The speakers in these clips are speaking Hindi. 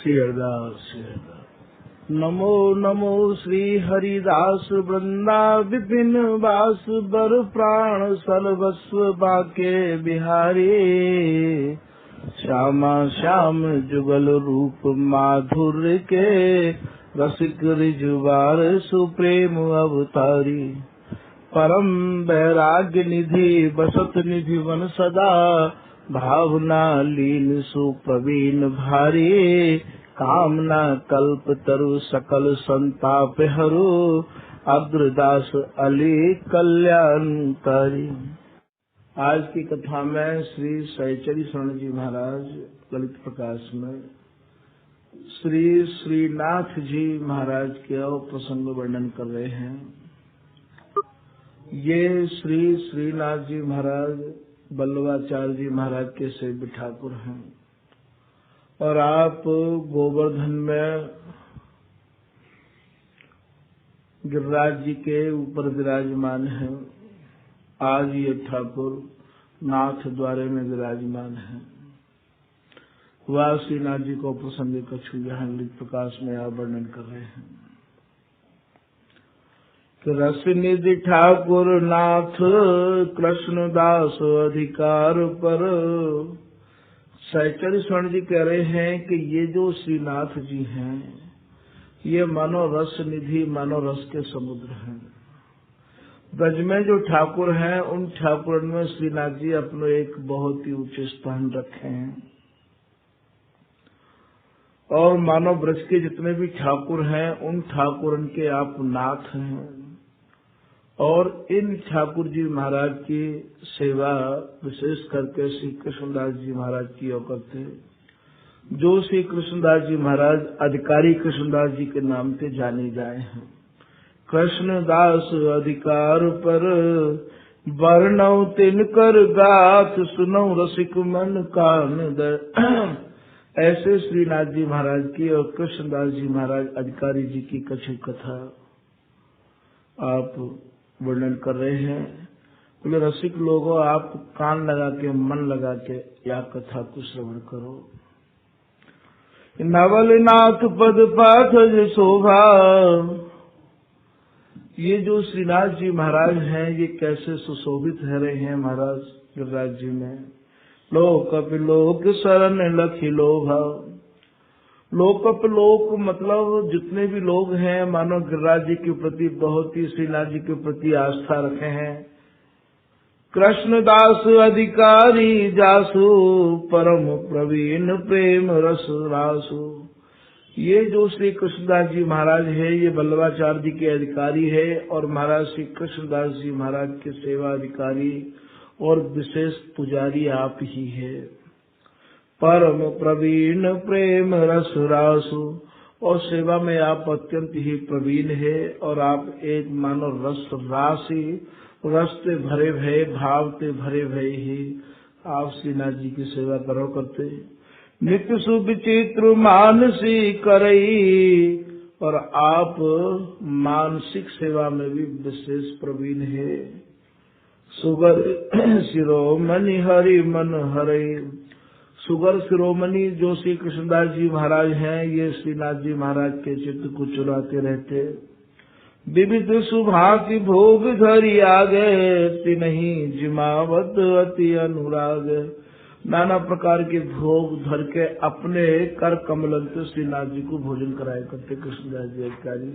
श्री हरिदास। नमो नमो श्री हरिदास वृंदा विपिन वास बर प्राण सर्वस्व बाके बिहारी। श्यामा श्याम जुगल रूप माधुर्य के रसिक रिजुवार सुप्रेम अवतारी। परम वैराग्य निधि बसत निधि वन सदा भावना लीन सुप्रवीण भारी। कामना कल्प तरु सकल संताप हरु अग्रदास अली कल्याणकारी। आज की कथा में श्री सहचरी शरण जी महाराज ललित प्रकाश में श्री श्रीनाथ जी महाराज के प्रसंग वर्णन कर रहे हैं। ये श्री श्रीनाथ जी महाराज बल्लवाचार्य जी महाराज के सेव्य ठाकुर हैं और आप गोवर्धन में गिरिराज जी के ऊपर विराजमान हैं। आज ये ठाकुर नाथ द्वारे में विराजमान हैं। वह श्रीनाथ जी को प्रसंग कछु यहाँ ललित प्रकाश में आप वर्णन कर रहे हैं कि रस निधि ठाकुर नाथ कृष्णदास अधिकार पर। सहचरी स्वर्ण जी कह रहे हैं कि ये जो श्रीनाथ जी हैं ये मानो रस निधि मानो रस के समुद्र हैं। ब्रज में जो ठाकुर हैं उन ठाकुरन में श्रीनाथ जी अपने एक बहुत ही ऊंचे स्थान रखे हैं और मानो ब्रज के जितने भी ठाकुर हैं उन ठाकुरन के आप नाथ हैं। और इन ठाकुर जी महाराज की सेवा विशेष करके श्री कृष्णदास जी महाराज की करते, जो श्री कृष्णदास जी महाराज अधिकारी कृष्णदास जी के नाम से जाने जाए हैं। कृष्णदास अधिकार पर वर्णव तिनकर गाथ सुनो रसिक मन कान दे। ऐसे श्रीनाथ जी महाराज की और कृष्णदास जी महाराज अधिकारी जी की कछु कथा आप वर्णन कर रहे हैं। बोले रसिक लोगों आप कान लगा के मन लगा के या कथा को श्रवण करो। नवलनाथ पद पाठ शोभा। ये जो श्रीनाथ जी महाराज हैं ये कैसे सुशोभित है रहे हैं महाराज गिरिराज जी में। लोक लोक शरण लखी लोभा। लोक लोक मतलब जितने भी लोग हैं मानो गिरिराज जी के प्रति बहुत ही श्रीनाथ जी के प्रति आस्था रखे हैं। कृष्णदास अधिकारी जासु परम प्रवीण प्रेम रस रासु। ये जो श्री कृष्णदास जी महाराज है ये बल्लवाचार्य जी के अधिकारी है और महाराज श्री कृष्णदास जी महाराज के सेवा अधिकारी और विशेष पुजारी आप ही है। परम प्रवीण प्रेम रस रासु। और सेवा में आप अत्यंत ही प्रवीण है और आप एक मानो रस राशि रस से भरे भय भाव से भरे भय ही आप श्रीनाथ जी की सेवा करो करते। नित्य सुविचित्र मानसी करई। और आप मानसिक सेवा में भी विशेष प्रवीण है। सुगर शिरोमणि हरि मन हरि। सुगर शिरोमणि जो श्री कृष्णदास जी महाराज हैं ये श्रीनाथ जी महाराज के चित्त को चुराते रहते। विविध सुभाति भोग धरि आगे नहीं जिमावत अति अनुराग। नाना प्रकार के भोग धर के अपने कर कमलन से श्रीनाथ जी को भोजन कराया करते कृष्णदास जी अधिकारी।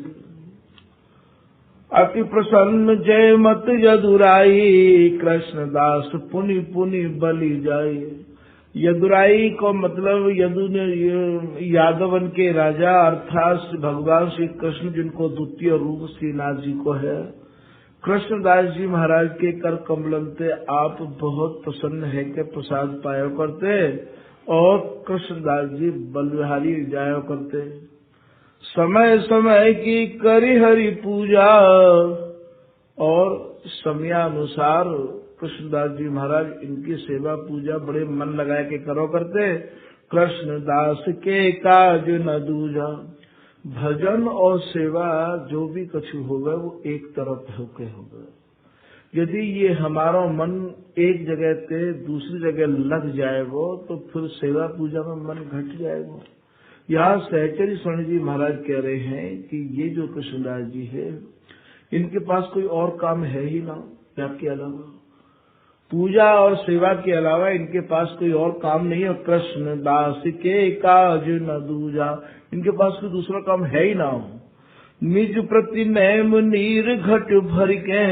अति प्रसन्न जय मत यदुराई। कृष्णदास पुनि पुनि बलि जाई। यदुराई को मतलब यदु ने यादवन के राजा अर्थात भगवान श्री कृष्ण जिनको द्वितीय रूप श्रीनाथ जी को है। कृष्णदास जी महाराज के कर कमलन से आप बहुत प्रसन्न है के प्रसाद पाया करते और कृष्णदास जी बलविहारी जाया करते। समय समय की करी हरि पूजा। और समयानुसार कृष्णदास जी महाराज इनकी सेवा पूजा बड़े मन लगा के करो करते। कृष्णदास के काज न दूजा। भजन और सेवा जो भी कछु होगा वो एक तरफ होके होगा। यदि ये हमारा मन एक जगह से दूसरी जगह लग जाएगा तो फिर सेवा पूजा में मन घट जाएगा। यहाँ सहचरी स्वर्ण जी महाराज कह रहे हैं कि ये जो कृष्णदास जी है, इनके पास कोई और काम है ही ना व्याप के अलावा, पूजा और सेवा के अलावा इनके पास कोई और काम नहीं है। कृष्ण दास के काज न दूजा, इनके पास कोई दूसरा काम है ही ना। निज प्रति नैम नीर घट भर के,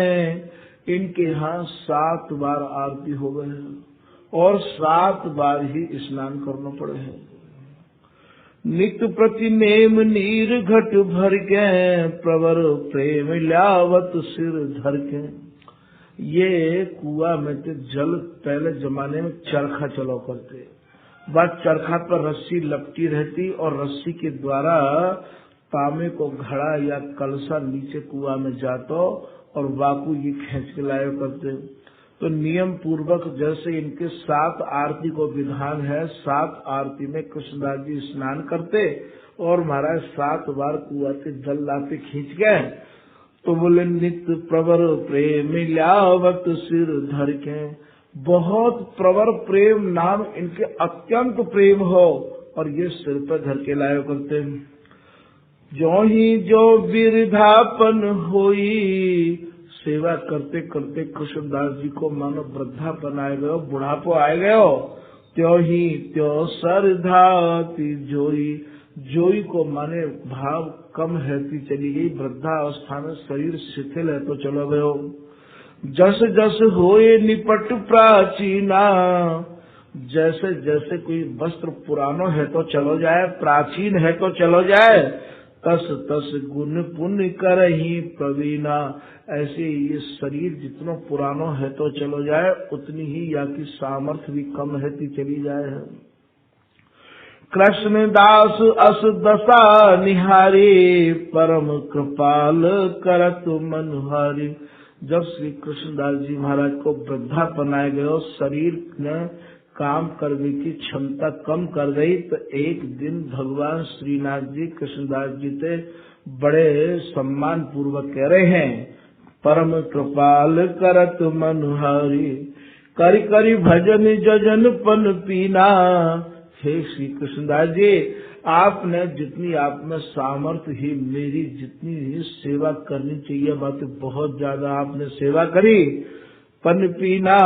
इनके यहाँ 7 बार आरती हो गए और 7 बार ही स्नान करना पड़े है। नित्य प्रति नेम नीर घट भर के, प्रवर प्रेम ल्यावत सिर धर के। ये कुआ में तो जल पहले जमाने में चरखा चलो करते, बस चरखा पर रस्सी लपटी रहती और रस्सी के द्वारा तांबे को घड़ा या कलसा नीचे कुआ में जातो और बाकू ये खींच के लाया करते। तो नियम पूर्वक जैसे इनके 7 आरती को विधान है, 7 आरती में कृष्णदास जी स्नान करते और महाराज 7 बार कुआ से जल लाते खींच गए। तो बोले नित्य प्रवर प्रेम ल्यावत सिर धर के, बहुत प्रवर प्रेम नाम इनके अत्यंत प्रेम हो और ये सिर पर धर के लाया करते। जो ही जो बिरधापन होई, सेवा करते करते कृष्णदास जी को मानो वृद्धापन आए गयो, बुढ़ापो आए गयो। त्यो ही त्यो सरधाती जोई, जोई को माने भाव कम रहती चली गई, वृद्धावस्था में शरीर शिथिल है तो चलो गयो। जस जस होए निपट प्राचीना, जैसे जैसे कोई वस्त्र पुरानो है तो चलो जाए, प्राचीन है तो चलो जाए। तस तस गुण पुण्य करही प्रवीणा, ऐसे ये शरीर जितना पुरानो है तो चलो जाए, उतनी ही या की सामर्थ्य भी कम रहती चली जाए। कृष्ण दास अस दशा निहारी, परम कृपाल करत मनहारी। जब श्री कृष्णदास जी महाराज को वृद्धापन आए गए, शरीर ने काम करने की क्षमता कम कर गई, तो एक दिन भगवान श्रीनाथ जी कृष्णदास जी से बड़े सम्मान पूर्वक कह रहे हैं, परम कृपाल करत मनहारी, करी करी भजन जजन पन पीना। हे श्री कृष्णदास जी, आपने जितनी आप में सामर्थ्य ही मेरी जितनी ही सेवा करनी चाहिए, बातें बहुत ज्यादा आपने सेवा करी। पन पीना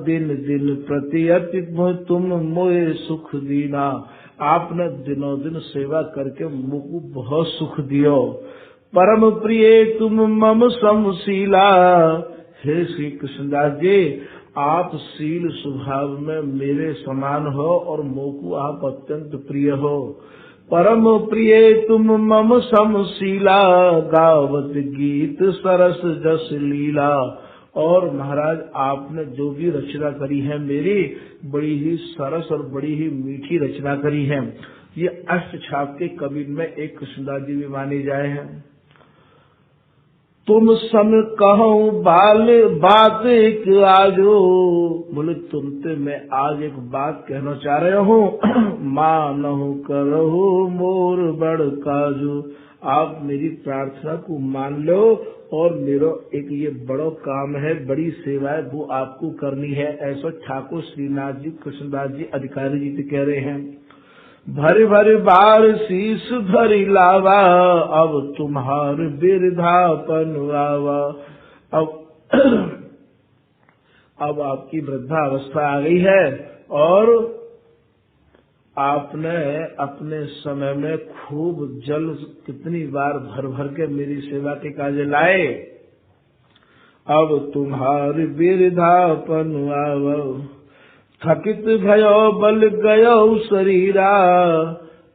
दिन दिन प्रति अति तुम मोए सुख दीना, आपने दिनों दिन सेवा करके मुझको बहुत सुख दियो। परम प्रिय तुम मम समशीला, हे श्री कृष्णदास जी, आप शील स्वभाव में मेरे समान हो और मोको आप अत्यंत प्रिय हो। परम प्रिय तुम मम समशीला, गावत गीत सरस जस लीला। और महाराज आपने जो भी रचना करी है मेरी, बड़ी ही सरस और बड़ी ही मीठी रचना करी है। ये अष्ट छाप के कवि में एक कृष्णदास जी भी माने जाए हैं। तुम सम कहूँ बात एक आजो, बोले तुमसे मैं आज एक बात कहना चाह रहे हूँ। मानहु करहु मोर बड़ काजो, आप मेरी प्रार्थना को मान लो और मेरा एक ये बड़ो काम है, बड़ी सेवा है, वो आपको करनी है। ऐसा ठाकुर श्रीनाथ जी कृष्णदास जी अधिकारी जी से कह रहे हैं। भर भर बार शीश भरी लावा, अब तुम्हार बिरधापन आवा। अब आपकी वृद्धावस्था आ गई है और आपने अपने समय में खूब जल कितनी बार भर भर के मेरी सेवा के काजे लाए। अब तुम्हारी बिरधापन आवा, थकित भयो बल गयो शरीरा।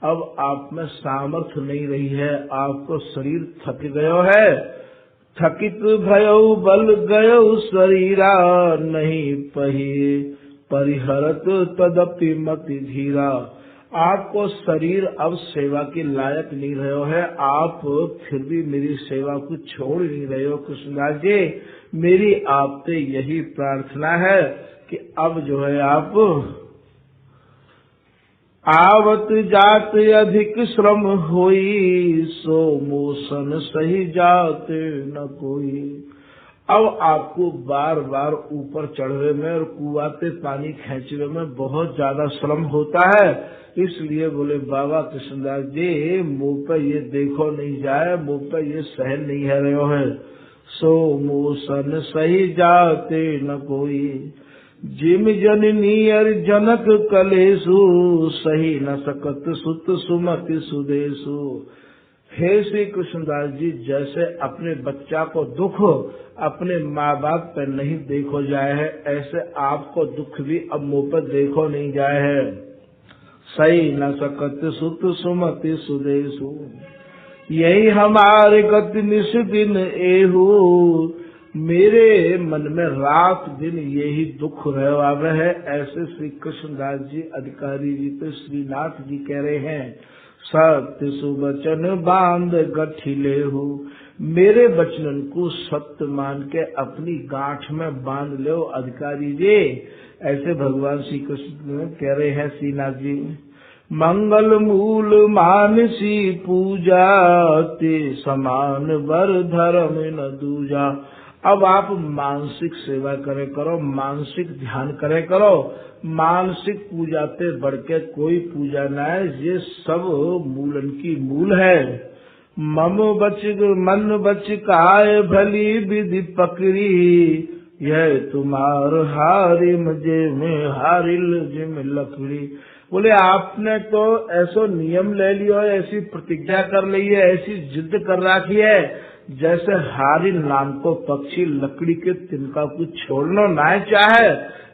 अब आप में सामर्थ्य नहीं रही है, आपको शरीर थक गयो है। थकित भयो बल गयो शरीरा, नहीं पही परिहरत तदपि मति धीरा। आपको शरीर अब सेवा के लायक नहीं रहे है, आप फिर भी मेरी सेवा को छोड़ नहीं रहे हो। कृष्णदास जी, मेरी आपसे यही प्रार्थना है कि अब जो है आप आवत जात अधिक श्रम होई, सो मोसन सही जात न कोई। अब आपको बार बार ऊपर चढ़ने में और कुआते पानी खींचने में बहुत ज्यादा श्रम होता है। इसलिए बोले बाबा कृष्णदास जी मुँह पे ये देखो नहीं जाए, मुँह पे ये सहन नहीं है रहे है। सो मोसन सही जाते न कोई, जिम जननी और जनक कलेसु, सही न सकत सुत सुमति सुदेशु। हे श्री कृष्णदास जी, जैसे अपने बच्चा को दुख अपने माँ बाप पर नहीं देखो जाए है, ऐसे आपको दुख भी अब मुँह पर देखो नहीं जाए है। सही न सकत सुत सुमति सुदेशु, यही हमारे गति निश दिन एहू, मेरे मन में रात दिन यही दुख रहे है। ऐसे श्री कृष्णदास जी अधिकारी जी तो श्रीनाथ जी कह रहे हैं। सत्य सुवचन बांध गठिले हो, मेरे वचन को सत्य मान के अपनी गांठ में बांध लो अधिकारी जी। ऐसे भगवान श्री कृष्ण कह रहे हैं श्रीनाथ जी। मंगल मूल मानसी पूजा, ते समान वर धर्म न दूजा। अब आप मानसिक सेवा करे करो, मानसिक ध्यान करे करो, मानसिक पूजा पे बढ़ के कोई पूजा न है। ये सब मूलन की मूल है। मम बच मन बच काय भली विधि पकड़ी, यह तुम्हार हारी मुझे में हारिल जिम लकड़ी। बोले आपने तो ऐसो नियम ले लियो, ऐसी प्रतिज्ञा कर ली है, ऐसी जिद कर रखी है, जैसे हारी नाम को पक्षी लकड़ी के तिनका को छोड़ना ना चाहे,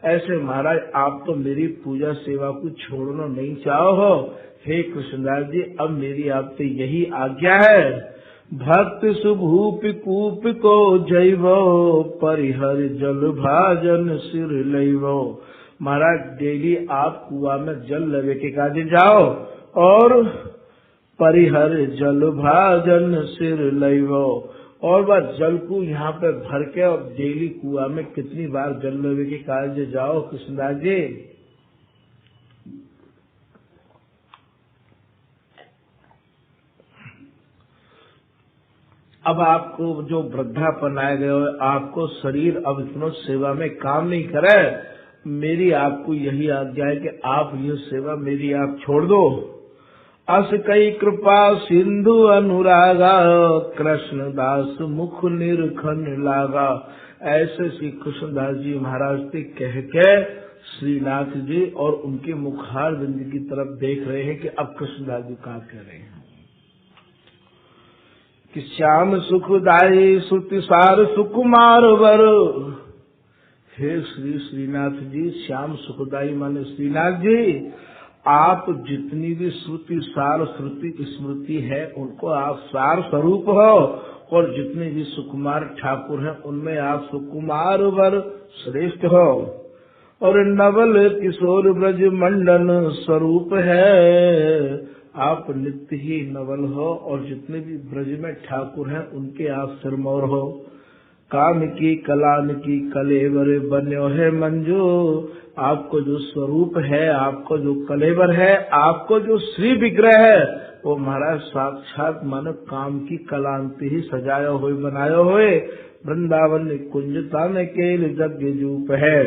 ऐसे महाराज आप तो मेरी पूजा सेवा को छोड़ना नहीं चाहो। हे कृष्णदास जी, अब मेरी आपसे यही आज्ञा है। भक्त सुभूप कूप को जैवो, परिहर जल भाजन सिर लैवो। महाराज डेली आप कुआ में जल लेवे के काजे जाओ और परिहर जल भाजन सिर लैवो, और वह जल को यहाँ पे भर के और डेली कुआ में कितनी बार जल लेवे के काजे जाओ कृष्णदास जी। अब आपको जो वृद्धापन आए गए हो, आपको शरीर अब इतना सेवा में काम नहीं करे, मेरी आपको यही आज्ञा है कि आप ये सेवा मेरी आप छोड़ दो। अस कई कृपा सिंधु अनुरागा, कृष्णदास मुख निरखन लागा। ऐसे श्री कृष्णदास जी महाराज से कह के श्रीनाथ जी और उनके मुखार बिंद की तरफ देख रहे हैं कि अब कृष्णदास जी क्या कह रहे हैं कि श्याम सुखदायी सुतिसार सुकुमार वर। हे श्री श्रीनाथ जी, श्याम सुखदायी माने श्रीनाथ जी, आप जितनी भी श्रुति सार श्रुति स्मृति है उनको आप सार स्वरूप हो, और जितने भी सुकुमार ठाकुर हैं उनमें आप सुकुमार वर श्रेष्ठ हो, और नवल किशोर ब्रज मंडन स्वरूप है। आप नित्य ही नवल हो और जितने भी ब्रज में ठाकुर हैं उनके आप सिरमौर हो। काम की कलान की कलेवर बन्यो है मंजू, आपको जो स्वरूप है, आपको जो कलेवर है, आपको जो श्री विग्रह है, वो महाराज साक्षात मानो काम की कलांति ही सजाया हुए बनाया हुए वृंदावन कुंजता में केल यज्ञ जूप है।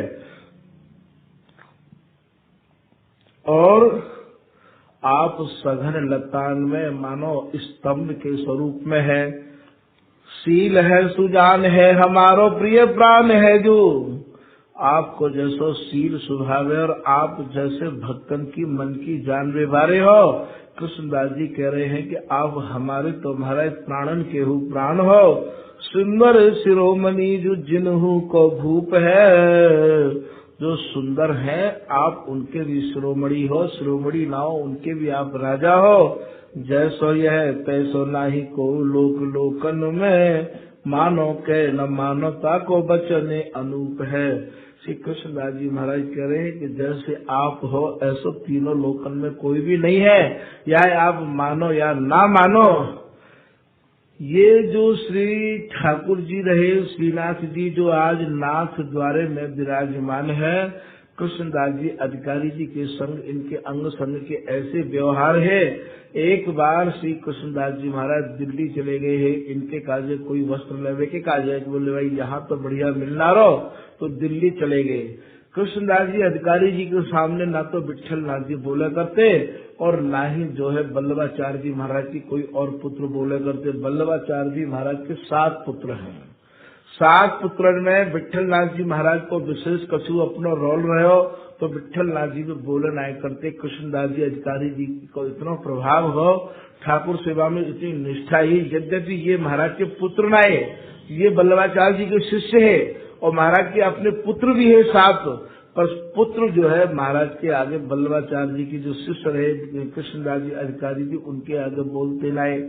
और आप सघन लतान में मानो स्तंभ के स्वरूप में है। शील है सुजान है हमारो प्रिय प्राण है जो, आपको जैसो शील सुभावे और आप जैसे भक्तन की मन की जान बारे हो। कृष्णदास जी कह रहे हैं कि आप हमारे तुम्हारे प्राणन के हु प्राण हो। सुंदर शिरोमणि जो जिन्हू को भूप है, जो सुंदर हैं आप उनके भी शिरोमणि हो, शिरोमणि ना हो उनके भी आप राजा हो। जैसो यह तैसो नाही को लोक लोकन में, मानो के न मानवता को बचने अनूप है। श्री कृष्णदास जी महाराज कह रहे हैं कि जैसे आप हो ऐसो तीनों लोकन में कोई भी नहीं है, या आप मानो या ना मानो। ये जो श्री ठाकुर जी रहे श्रीनाथ जी जो आज नाथ द्वारे में विराजमान है, कृष्णदास जी अधिकारी जी के संग, इनके अंग संग के ऐसे व्यवहार है। एक बार श्री कृष्णदास जी महाराज दिल्ली चले गए हैं, इनके काजे कोई वस्त्र लेवे के काजे, बोले भाई यहाँ तो बढ़िया मिलना रहो, तो दिल्ली चले गए। कृष्णदास जी अधिकारी जी के सामने ना तो विट्ठल नाथ जी बोला करते और ना ही जो है बल्लभाचार्य जी महाराज की कोई और पुत्र बोले करते। बल्लभाचार्य जी महाराज के 7 पुत्र हैं। 7 पुत्र में विट्ठल नाथ जी महाराज को विशेष कछु अपना रोल रहे हो, तो विट्ठल नाथ जी को बोले ना करते। कृष्णदास जी अधिकारी जी को इतना प्रभाव हो, ठाकुर सेवा में इतनी निष्ठा ही, यद्यपि ये महाराज के पुत्र ना है, ये बल्लभाचार्य जी के शिष्य है और महाराज के अपने पुत्र भी है 7, पर पुत्र जो है महाराज के आगे बल्लभाचार्य जी की जो शिष्य रहे कृष्णदास जी अधिकारी जी, उनके आगे बोलते लाए।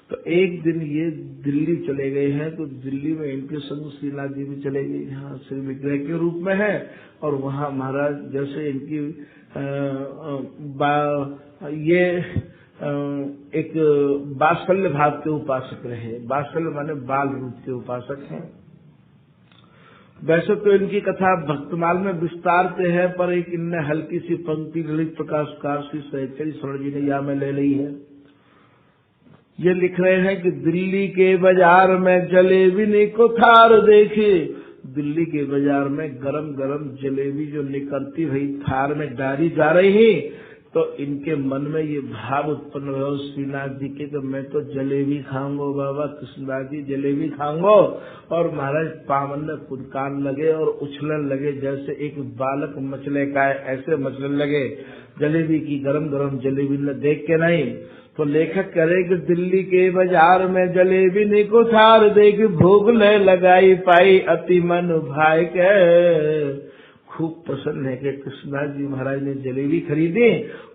तो एक दिन ये दिल्ली चले गए हैं, तो दिल्ली में इनके संग श्रीनाथ जी भी चले गए, यहाँ श्री विग्रह के रूप में है। और वहाँ महाराज जैसे इनकी ये एक बात्सल्य भाव के उपासक रहे। बात्सल्य माने बाल रूप के उपासक हैं। वैसे तो इनकी कथा भक्तमाल में विस्तार से है, पर एक इनने हल्की सी पंक्ति ललित प्रकाशकार श्री सहचरी शरण जी ने यहाँ में ले ली है। ये लिख रहे हैं कि दिल्ली के बाजार में जलेबी ने कोठार देखे। दिल्ली के बाजार में गरम गरम जलेबी जो निकलती हुई थार में डाली जा रही है, तो इनके मन में ये भाव उत्पन्न हुआ श्रीनाथ जी के, तो मैं तो जलेबी खाऊंगा बाबा, कृष्णदास जी जलेबी खाऊंगा। और महाराज पावन में पुदकान लगे और उछलन लगे, जैसे एक बालक मचले का है, ऐसे मचलने लगे जलेबी की, गरम गरम जलेबी न देख के नहीं। तो लेखक कह रहे कि दिल्ली के बाजार में जलेबी ने कोठार देख, भोग ले लगाई पाई अति मन भाई के। खूब प्रसन्न है कि कृष्णदास जी महाराज ने जलेबी खरीदी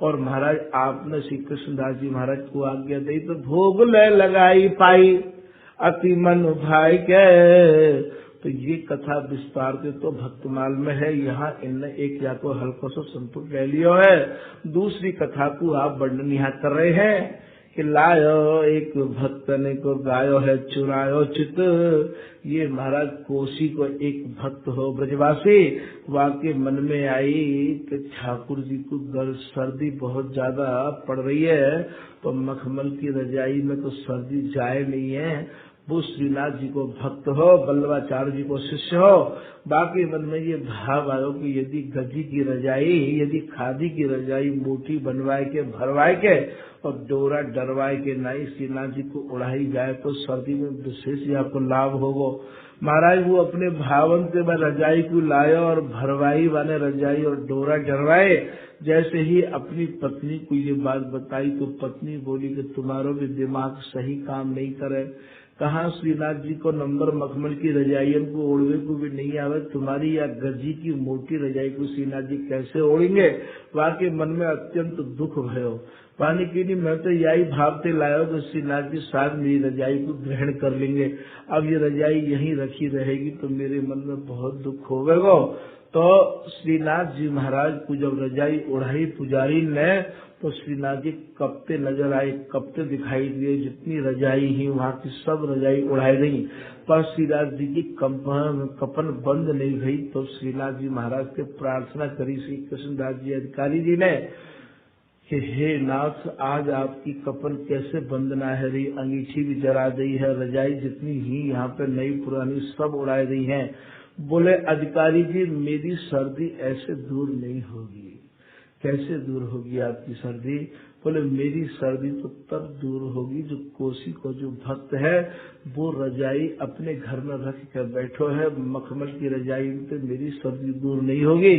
और महाराज आपने श्री कृष्णदास जी महाराज को आज्ञा दी, तो भोग ले लगाई पाई अति मन भाई के। तो ये कथा विस्तार से तो भक्तमाल में है, यहाँ इनने एक या तो हल्का सा संतुल ले लियो है। दूसरी कथा को आप वर्णन यहाँ कर रहे हैं कि लायो एक भक्त ने को गायो है चुरायो चित। ये महाराज कोसी को एक भक्त हो ब्रजवासी, वाके मन में आई कि ठाकुर जी को सर्दी बहुत ज्यादा पड़ रही है, तो मखमल की रजाई में तो सर्दी जाए नहीं है। वो श्रीनाथ जी को भक्त हो, बल्लभाचार्य जी को शिष्य हो, बाकी मन में ये भाव आयो कि यदि गजी की रजाई, यदि खादी की रजाई मोटी बनवाए के भरवाए के और डोरा डरवाए के नहीं श्रीनाथ जी को उड़ाई जाए, तो सर्दी में विशेष ही आपको लाभ होगा। महाराज वो अपने भावन से मैं रजाई को लाया और भरवाई वाले रजाई और डोरा डरवाए। जैसे ही अपनी पत्नी को ये बात बताई, तो पत्नी बोली कि तुम्हारा भी दिमाग सही काम नहीं करे, कहाँ श्रीनाथ जी को नंबर मखमल की रजाइयों को ओढ़वे को भी नहीं आवे, तुम्हारी या गजी की मोटी रजाई को श्रीनाथ जी कैसे ओढ़ेंगे। वाके मन में अत्यंत दुख भयो। पानी की नहीं, मैं तो यही भावते लाया कि श्रीनाथ जी शायद मेरी रजाई को ग्रहण कर लेंगे। अब ये रजाई यहीं रखी रहेगी तो मेरे मन में बहुत दुख होगा। तो श्रीनाथ जी महाराज को जब रजाई उड़ाई पुजारी ने, तो श्रीनाथ जी कपते नजर आए, कपते दिखाई दिए। जितनी रजाई ही वहाँ की सब रजाई उड़ाई गई, पर श्रीनाथ जी की कपन बंद नहीं गई। तो श्रीनाथ जी महाराज से प्रार्थना करी श्री कृष्णदास जी अधिकारी जी ने कि हे नाथ, आज आपकी कपन कैसे बंद ना है रही, अंगीठी भी जरा दी है, रजाई जितनी ही यहाँ पे नई पुरानी सब उड़ाई गई है। बोले अधिकारी जी मेरी सर्दी ऐसे दूर नहीं होगी। कैसे दूर होगी आपकी सर्दी? बोले मेरी सर्दी तो तब दूर होगी जो कोसी को जो भक्त है वो रजाई अपने घर में रख कर बैठो है, मखमल की रजाई तो मेरी सर्दी दूर नहीं होगी।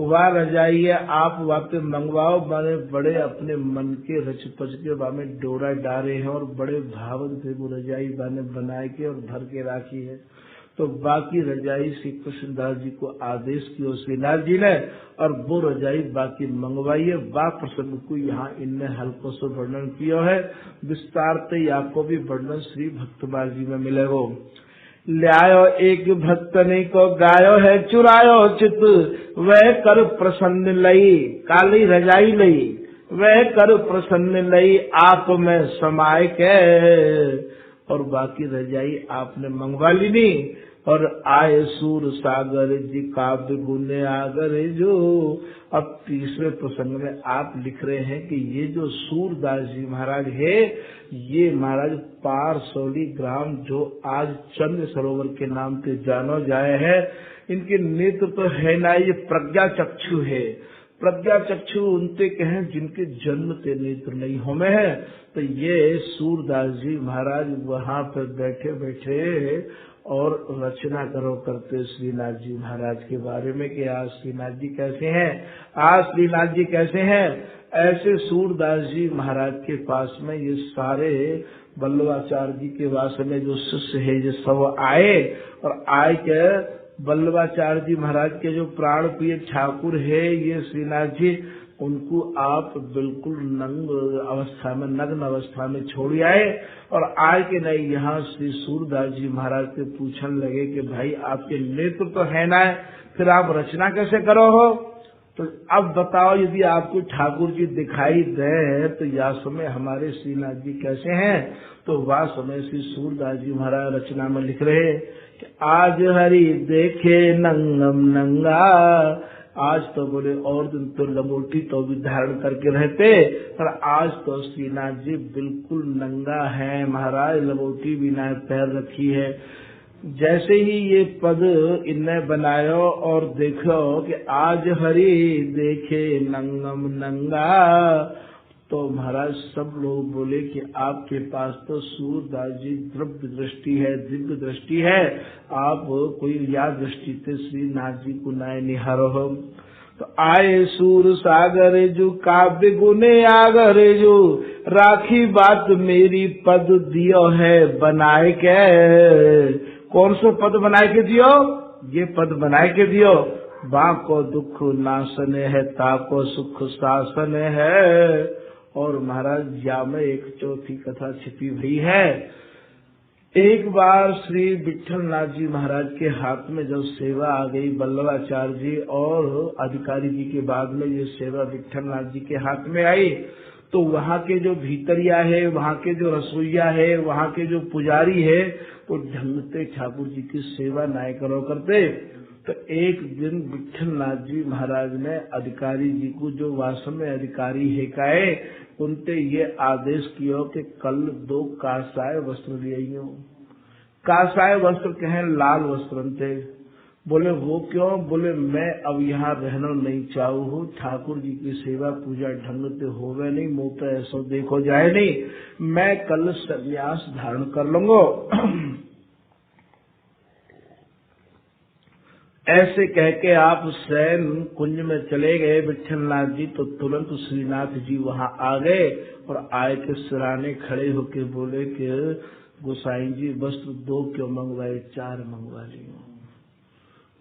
वह रजाई है आप वहाँ पे मंगवाओ, माने बड़े अपने मन के रच पच के वहाँ में डोरा डाले हैं और बड़े भावन से वो रजाई बाने बनाए के और भर के राखी है। तो बाकी रजाई श्री कृष्णदास जी को आदेश किया श्रीनाथ जी ने, और वो रजाई बाकी मंगवाई है। बा प्रसंग को यहाँ इनने हल्को से वर्णन किया है। विस्तार से आपको भी वर्णन श्री भक्तमाल जी में मिलेगा। ल्यायो एक भक्त ने को गायो है चुरायो चित, वह कर प्रसन्न लई काली रजाई लई, वह कर प्रसन्न लई आप में समाय के। और बाकी रजाई आपने मंगवा ली नहीं। और आए सूर सागर जी काव्य गुने आगर जो। अब तीसरे प्रसंग में आप लिख रहे हैं कि ये जो सूरदास जी महाराज है, ये महाराज पारसौली ग्राम जो आज चंद्र सरोवर के नाम से जानो जाए है, इनके नेत्र तो है ना, ये प्रज्ञा चक्षु है। प्रज्ञा चक्षु उनते कहें जिनके जन्म से नेत्र नहीं होमे है। तो ये सूरदास जी महाराज वहाँ पर बैठे बैठे और रचना करो करते श्रीनाथ जी महाराज के बारे में कि आज श्रीनाथ जी कैसे हैं, आज श्रीनाथ जी कैसे हैं। ऐसे सूरदास जी महाराज के पास में ये सारे वल्लभाचार्य जी के वास में जो शिष्य है ये सब आए, और आए के वल्लभाचार्य जी महाराज के जो प्राण प्रिय ठाकुर है ये श्रीनाथ जी, उनको आप बिल्कुल नग्न अवस्था में छोड़ आए। और आए के नहीं यहाँ श्री सूरदास जी महाराज से पूछने लगे कि भाई आपके नेत्र तो है ना, फिर आप रचना कैसे करो हो। तो अब बताओ, यदि आपको ठाकुर जी दिखाई दे तो या समय हमारे श्रीनाथ जी कैसे हैं। तो वह समय श्री सूरदास जी महाराज रचना में लिख रहे कि आज हरि देखे नंगम नंगा। आज तो बोले और दिन तो लंगोटी तो भी धारण करके रहते, पर आज तो श्रीनाथ जी बिल्कुल नंगा है महाराज, लंगोटी भी ना पैर रखी है। जैसे ही ये पद इनने बनायो और देखो कि आज हरि देखे नंगम नंगा, तो महाराज सब लोग बोले कि आपके पास तो सूरदास जी द्रव्य दृष्टि है, दिव्य दृष्टि है, आप कोई या दृष्टि से श्रीनाथ जी को नए निहारो हो। तो आए सूर सागर जो काव्य गुने आगर जो, राखी बात मेरी पद दियो है बनाए के। कौन सो पद बनाए के दियो, ये पद बनाए के दियो। बाको दुख नाशन है ताको सुख शासन है। और महाराज या में एक चौथी कथा छिपी हुई है। एक बार श्री विठल नाथ जी महाराज के हाथ में जब सेवा आ गई, वल्लभाचार्य जी और अधिकारी जी के बाद में ये सेवा विठल नाथ जी के हाथ में आई, तो वहाँ के जो भीतरिया है, वहाँ के जो रसोईया है, वहाँ के जो पुजारी है, वो ढंगते ठाकुर जी की सेवा नाय करो करते। तो एक दिन विठल नाथ जी महाराज ने अधिकारी जी को, जो वास्तव में अधिकारी है काए, उनसे ये आदेश किया कि कल 2 कासाय वस्त्र ले आइयो। कासाय वस्त्र कहें लाल वस्त्र थे। बोले वो क्यों, बोले मैं अब यहाँ रहना नहीं चाहू हूँ, ठाकुर जी की सेवा पूजा ढंग से होवे नहीं, मुँह पे ऐसा देखो जाए नहीं, मैं कल संन्यास धारण कर लूंगा। ऐसे कह के आप शयन कुंज में चले गए विठल नाथ जी। तो तुरंत श्रीनाथ जी वहाँ आ गए और आए के सिराने खड़े होके बोले कि गोसाई जी वस्त्र 2 क्यों मंगवाए, 4 मंगवा लियो।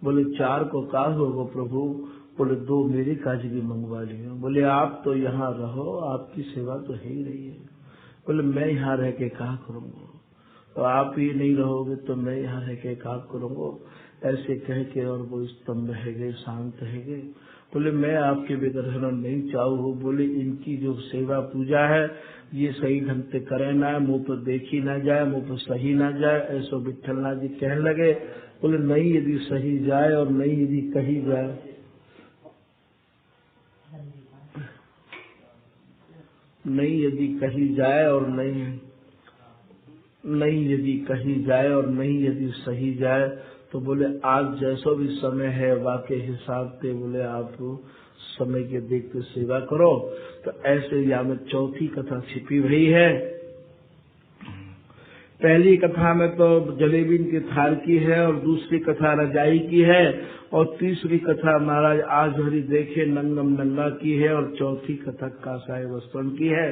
बोले 4 को का होगा प्रभु, बोले 2 मेरी काज भी मंगवा लियो। बोले आप तो यहाँ रहो, आपकी सेवा तो है ही रही है। बोले मैं यहाँ रह के क्या करूँगा, तो आप ही नहीं रहोगे तो मैं यहाँ रह के क्या करूँगा। ऐसे कह के और वो स्तंभ रह गए, शांत रह गए। बोले मैं आपके बगैर रहना नहीं चाहूँ। बोले इनकी जो सेवा पूजा है ये सही ढंग से करे ना, मुँह पर देखी ना जाए, मुँह पर सही ना जाए, ऐसा विठल नाथ जी कहने लगे। बोले नहीं यदि सही जाए और नहीं यदि कही जाए, नहीं यदि कही जाए और नहीं यदि कही जाए और नहीं यदि सही जाए, तो बोले आज जैसा भी समय है वाके हिसाब से बोले आप समय के देखते सेवा करो। तो ऐसे यहाँ में चौथी कथा छिपी हुई है। पहली कथा में तो जलेबी की थाल की है, और दूसरी कथा रजाई की है, और तीसरी कथा महाराज आज हरि देखे नंगम नंगा की है, और चौथी कथा कासाय वस्त्रम की है।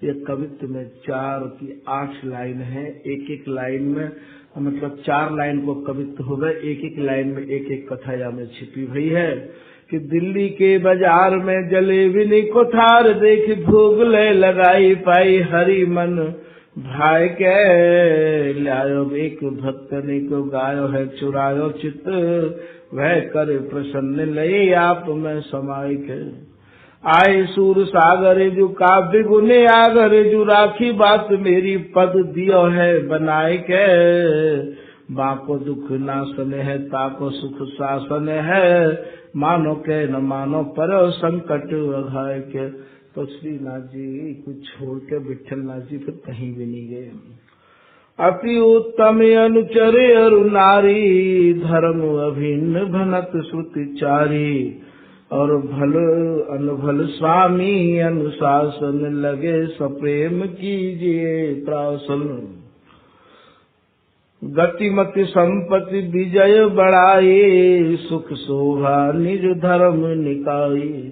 ये कवित्व में 4 की 8 लाइन है। एक लाइन में मतलब 4 लाइन को कवित्व हो गए, एक लाइन में एक कथा यहाँ में छिपी हुई है कि दिल्ली के बाजार में जलेबी को थार देख भोग ले लगाई पाई, हरि मन भाई के लायो एक भक्त ने को गायो है चुरायो चित्त, वह कर प्रसन्न ले आप में समाई के। आए सूर सागर जो काव्य गुने आगर जो राखी बात मेरी पद दियो है बनाए के बाको दुख नासन है ताको सुख शासन है मानो के न मानो पर संकट वघाए के। तो श्रीनाथ जी कुछ छोड़ के विठलनाथ जी फिर कहीं भी नहीं गए। अति उत्तम अनुचर अरु नारी धर्म अभिन्न भनत श्रुतिचारी और भल अनुभल स्वामी अनुशासन लगे सप्रेम कीजिए त्रासन। गतिमति संपत्ति विजय बढ़ाए सुख शोभा निज धर्म निकाये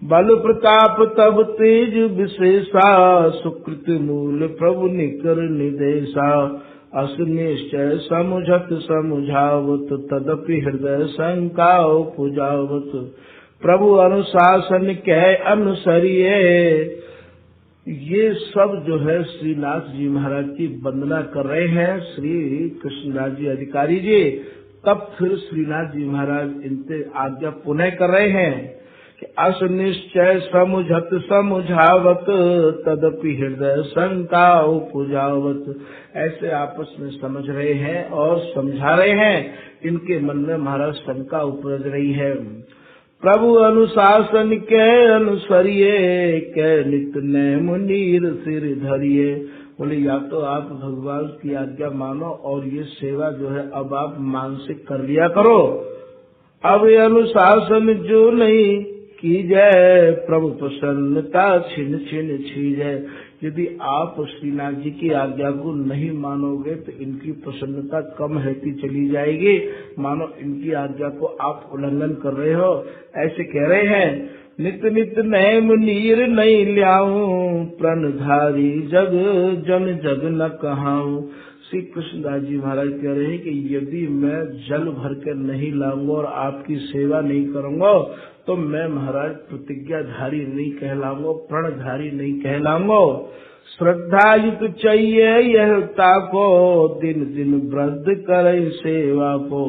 बल प्रताप तब तेज विशेषा सुकृत मूल प्रभु निकर निदेशा अस निश्चय समुझत समुझावत तदपि हृदय शंका उपजावत प्रभु अनुशासन कह अनुसरिये। ये सब जो है श्रीनाथ जी महाराज की वंदना कर रहे हैं श्री कृष्णदास जी अधिकारी जी। तब फिर श्रीनाथ जी महाराज इनसे आज्ञा पुनः कर रहे हैं कि अस निश्चय समुझत समुझावत तदपि हृदय शंका उपजावत। ऐसे आपस में समझ रहे हैं और समझा रहे हैं। इनके मन में महाराज शंका उपज रही है। प्रभु अनुशासन के अनुसरिये के नित नेम नीर सिर धरिये। बोले या तो आप भगवान की आज्ञा मानो और ये सेवा जो है अब आप मानसिक कर लिया करो। अब ये अनुशासन जो नहीं की जाए प्रभु प्रसन्नता छिन छिन छीजे। यदि आप श्रीनाथ जी की आज्ञा को नहीं मानोगे तो इनकी प्रसन्नता कम रहती चली जाएगी। मानो इनकी आज्ञा को आप उल्लंघन कर रहे हो ऐसे कह रहे हैं। नित नित नैम नीर नहीं ल्याऊं प्रणधारी जग जन जग न कहाऊं। श्री कृष्णदास जी महाराज कह रहे हैं कि यदि मैं जल भर कर नहीं लाऊंगा और आपकी सेवा नहीं करूंगा तो मैं महाराज प्रतिज्ञाधारी नहीं कहलाऊंगा प्रणधारी नहीं कहलाऊंगा। श्रद्धा युक्त चाहिए यह ताको दिन दिन वृद्ध करे सेवा को।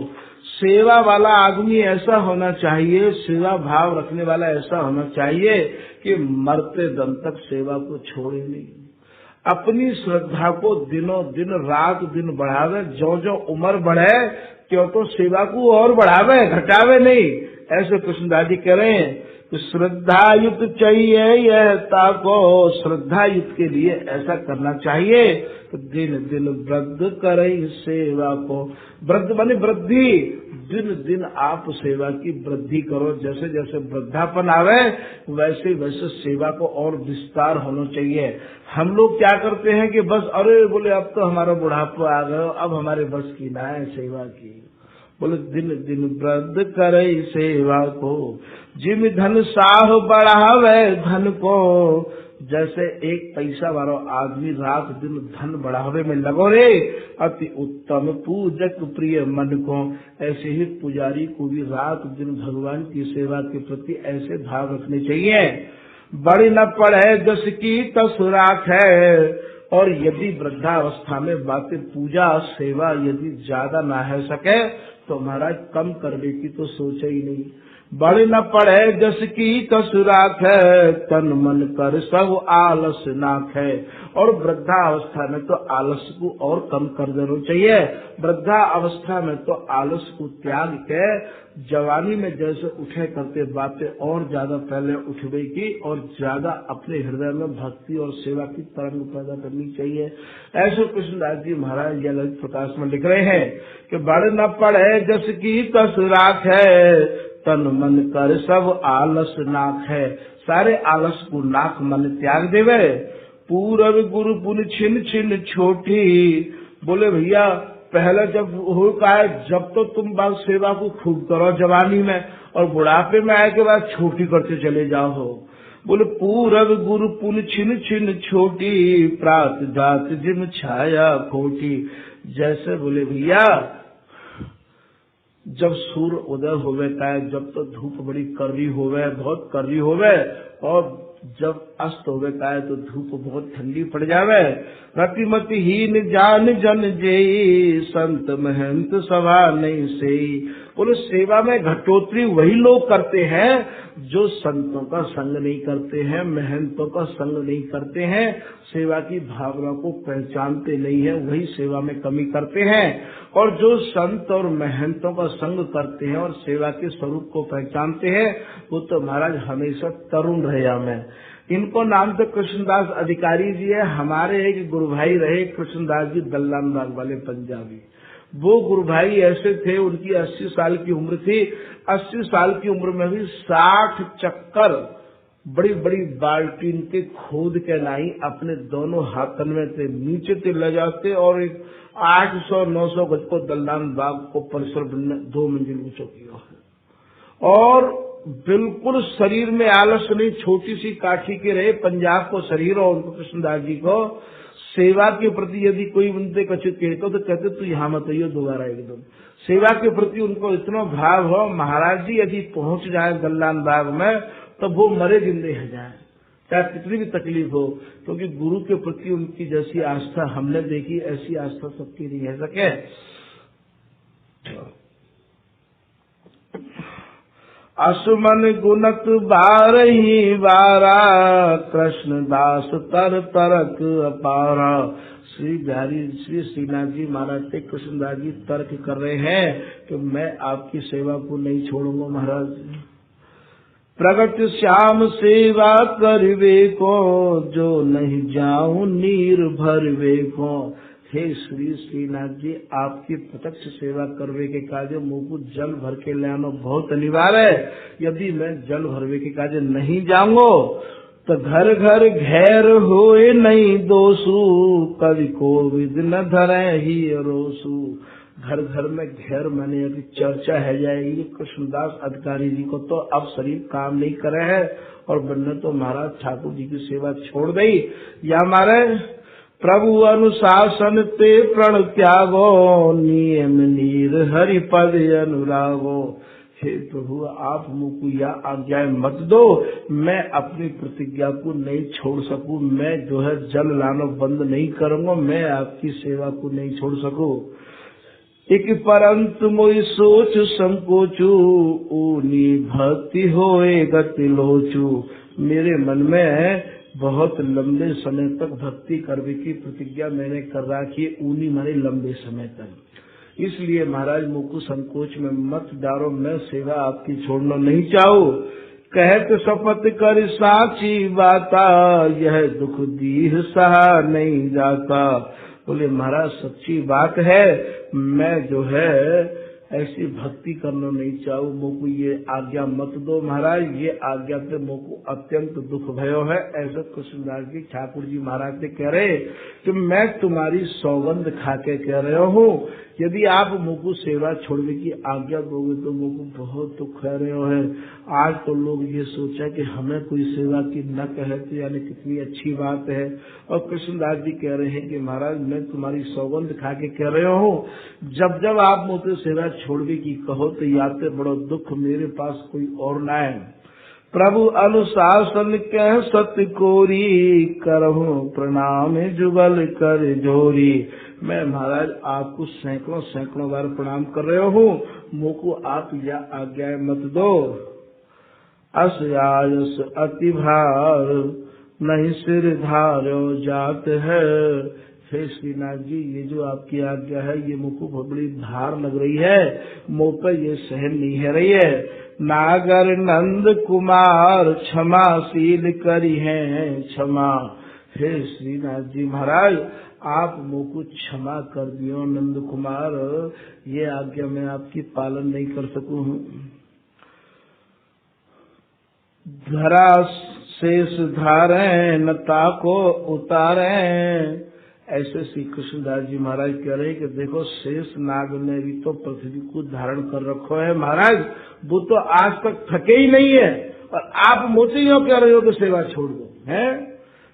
सेवा वाला आदमी ऐसा होना चाहिए सेवा भाव रखने वाला ऐसा होना चाहिए कि मरते दम तक सेवा को छोड़े नहीं। अपनी श्रद्धा को दिनों दिन रात दिन बढ़ावे जो जो उम्र बढ़े क्यों तो सेवा को और बढ़ावे घटावे नहीं। ऐसे कृष्णदास जी कह रहे हैं कि श्रद्धा युक्त चाहिए यह ताको। श्रद्धा युक्त के लिए ऐसा करना चाहिए तो दिन दिन वृद्ध करे सेवा को। वृद्ध माने वृद्धि। दिन दिन आप सेवा की वृद्धि करो। जैसे जैसे वृद्धापन आवे वैसे वैसे सेवा को और विस्तार होना चाहिए। हम लोग क्या करते हैं कि बस अरे बोले अब तो हमारा बुढ़ापा आ गया अब हमारे बस की ना है सेवा की। बोले दिन दिन वृद्ध करे सेवा को। जिम धन साह बढ़ावे धन को। जैसे एक पैसा वाला आदमी रात दिन धन बढ़ावे में लगो रे अति उत्तम पूजक प्रिय मन को। ऐसे ही पुजारी को भी रात दिन भगवान की सेवा के प्रति ऐसे भाव रखने चाहिए। बड़ी न पड़े जस की तस राख है। और यदि वृद्धावस्था में बातें पूजा सेवा यदि ज्यादा ना है सके तो महाराज कम करने की तो सोचा ही नहीं। बड़ी न पड़े जस की तस राख है तन मन कर सब आलस नाख है। और वृद्धा अवस्था में तो आलस को और कम कर देना चाहिए। वृद्धा अवस्था में तो आलस को त्याग के जवानी में जैसे उठे करते बातें और ज्यादा पहले उठवे की और ज्यादा अपने हृदय में भक्ति और सेवा की तरंग पैदा करनी चाहिए। ऐसे कृष्णदास जी महाराज ललित प्रकाश में लिख रहे हैं कि बड़ न पड़े जस की तस राख है तन मन कर सब आलस नाक है। सारे आलस को नाक मन त्याग देवे। पूरब गुरु पुन छिन छिन छोटी। बोले भैया पहले जब हो का जब तो तुम बात सेवा को खूब करो जवानी में और बुढ़ापे में आए के बाद छोटी करते चले जाओ हो। बोले पूरब गुरु पुन छिन छिन छोटी प्रात जात जिम छाया खोटी। जैसे बोले भैया जब सूर्य उदय होवे का जब तो धूप बड़ी कर्री होवे बहुत कर्री होवे और जब अस्त हो गया है तो धूप बहुत ठंडी पड़ जावे। रतिमति हीन जान जन जेई, संत महंत सभा नहीं सेई। बोलो सेवा में घटोतरी वही लोग करते हैं जो संतों का संग नहीं करते हैं, महंतों का संग नहीं करते हैं, सेवा की भावना को पहचानते नहीं है, वही सेवा में कमी करते हैं। और जो संत और महंतों का संग करते हैं और सेवा के स्वरूप को पहचानते हैं वो तो महाराज हमेशा तरुण रहे। हमें इनको नाम तो कृष्णदास अधिकारी जी है। हमारे एक गुरु भाई रहे कृष्णदास जी दल्लान बाग वाले पंजाबी। वो गुरु भाई ऐसे थे, उनकी 80 साल की उम्र थी। 80 साल की उम्र में भी 60 चक्कर बड़ी बड़ी बाल्टीन के खोद के लाई अपने दोनों हाथन में थे, नीचे ते ले जाते और एक 800-900 गज को दल्लान बाग को परिसर 2 मंजिल ऊंचा किया है। और बिल्कुल शरीर में आलस नहीं, छोटी सी काठी के रहे। पंजाब को शरीर और उनको कृष्णदास जी को सेवा के प्रति यदि कोई उनसे कछु कहते तो कहते तू यहाँ मत आइयो दोबारा एकदम। सेवा के प्रति उनको इतना भाव हो, महाराज जी यदि पहुंच जाए दल्लान बाग में तो वो मरे जिंदे है जाए, चाहे कितनी भी तकलीफ हो, क्योंकि गुरु के प्रति उनकी जैसी आस्था हमने देखी ऐसी आस्था सबकी नहीं है सके। असुमन गुणत बारही बारा, कृष्णदास तर तरक अपारा। श्री बिहारी श्री श्रीनाथ जी महाराज से कृष्णदास जी तर्क कर रहे हैं कि मैं आपकी सेवा को नहीं छोड़ूंगा महाराज। प्रगट श्याम सेवा करवे को, जो नहीं जाऊं नीर भरवे को। हे श्री श्रीनाथ जी आपकी प्रत्यक्ष सेवा करवे के कार्य मुँह को जल भर के ले आना बहुत अनिवार्य है। यदि मैं जल भरवे के कार्य नहीं जाऊंगा तो घर घर घेर होए नहीं दोषु, कवि को विद न धरे ही रोसु। घर घर में घेर माने अभी चर्चा है जाएगी। कृष्णदास अधिकारी जी को तो अब शरीर काम नहीं करे है और बनने तो महाराज ठाकुर जी की सेवा छोड़ दी। या हमारे प्रभु अनुशासन ते प्रण त्यागो, नियम नीर हरिपद अनुरागो। हे प्रभु आप मुझको यह आज्ञा मत दो, मैं अपनी प्रतिज्ञा को नहीं छोड़ सकूं, मैं जो है जल लाना बंद नहीं करूंगा, मैं आपकी सेवा को नहीं छोड़ सकूं। एक परंतु मोई सोच संकोचू, ऊनी भक्ति होए गति लोचू। मेरे मन में बहुत लंबे समय तक भक्ति करने की प्रतिज्ञा मैंने कर रखी है, ऊनी माने लंबे समय तक। इसलिए महाराज मुझको संकोच में मत डालो, मैं सेवा आपकी छोड़ना नहीं चाहूँ। कहत शपथ कर साची बाता, यह दुख दीह सहा नहीं जाता। बोले महाराज सच्ची बात है, मैं जो है ऐसी भक्ति करना नहीं चाहूँ, मुझको ये आज्ञा मत दो महाराज, ये आज्ञा से मुझको अत्यंत दुख भयो है। ऐसा कृष्णदास जी ठाकुर जी महाराज से कह रहे कि मैं तुम्हारी सौगंध खा के कह रहा हूँ, यदि आप मुझको सेवा छोड़ने की आज्ञा दोगे तो मुझको बहुत दुख कह रहे हो। आज तो लोग ये सोचा कि हमें कोई सेवा की न कहे तो यानी कितनी अच्छी बात है। और कृष्णदास जी कह रहे हैं कि महाराज मैं तुम्हारी सौगंध खा के कह रहा हूँ, जब जब आप मुझसे सेवा छोड़ने की कहो तो याते बड़ो दुख मेरे पास कोई और न है। प्रभु अनुशासन कह सत्य कोरी, करहूं प्रणाम जुगल कर जोरी। मैं महाराज आपको सैकड़ों सैकड़ों बार प्रणाम कर रहे हूँ, मुझको आप यह आज्ञा मत दो। अस आयस अति भार, नहीं सिर धारो जात है। हे श्रीनाथ जी ये जो आपकी आज्ञा है ये मुझको बहुत बड़ी भार लग रही है, मुँह पर ये सहन नहीं है रही है। नागर नंद कुमार क्षमाशील करी है क्षमा। हे श्रीनाथ जी महाराज आप मुझको क्षमा कर दियो नंद कुमार, ये आज्ञा मैं आपकी पालन नहीं कर सकूं। धरा शेष धारे नता को उतारे। ऐसे श्री कृष्णदास जी महाराज कह रहे हैं कि देखो शेष नाग ने भी तो पृथ्वी को धारण कर रखो है महाराज, वो तो आज तक थके ही नहीं है और आप मुझसे यूं कह रहे हो कि सेवा छोड़ दो है।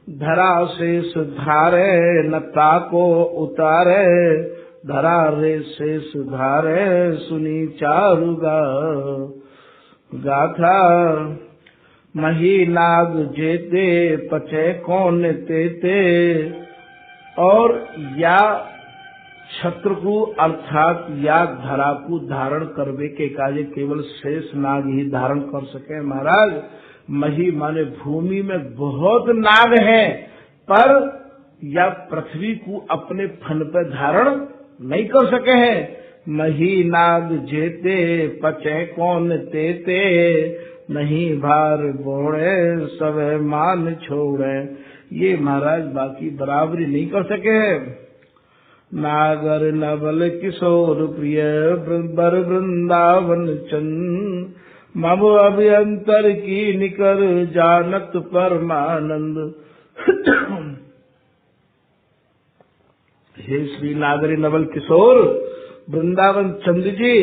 धरा शेष धारे नता को उतारे, धरा रे शेष धारे सुनी चारुगा गाथा। मही नाग जेते पचे कौन तेते। और या छत्र को अर्थात या धरा को धारण करवे के कार्य केवल शेष नाग ही धारण कर सके महाराज। मही माने भूमि में बहुत नाग हैं, पर या पृथ्वी को अपने फन पर धारण नहीं कर सके हैं। मही नाग जेते पचे कौन तेते, नहीं भार बोड़े सब मान छोड़े। ये महाराज बाकी बराबरी नहीं कर सके हैं। नागर नवल किशोर प्रिय बर वृंदावन चंद, मम अभ्यंतर की निकर जानत परमानंद। हे श्री नागरी नवल किशोर वृंदावन चंद जी,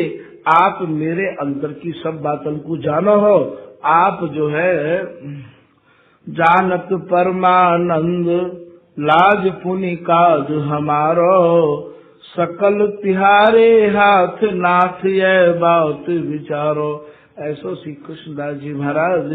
आप मेरे अंतर की सब बातों को जानो हो। आप जो है जानत परमानंद, लाज पुनि काज हमारो, सकल तिहारे हाथ नाथ ये बात विचारो। ऐसो श्री कृष्णदास जी महाराज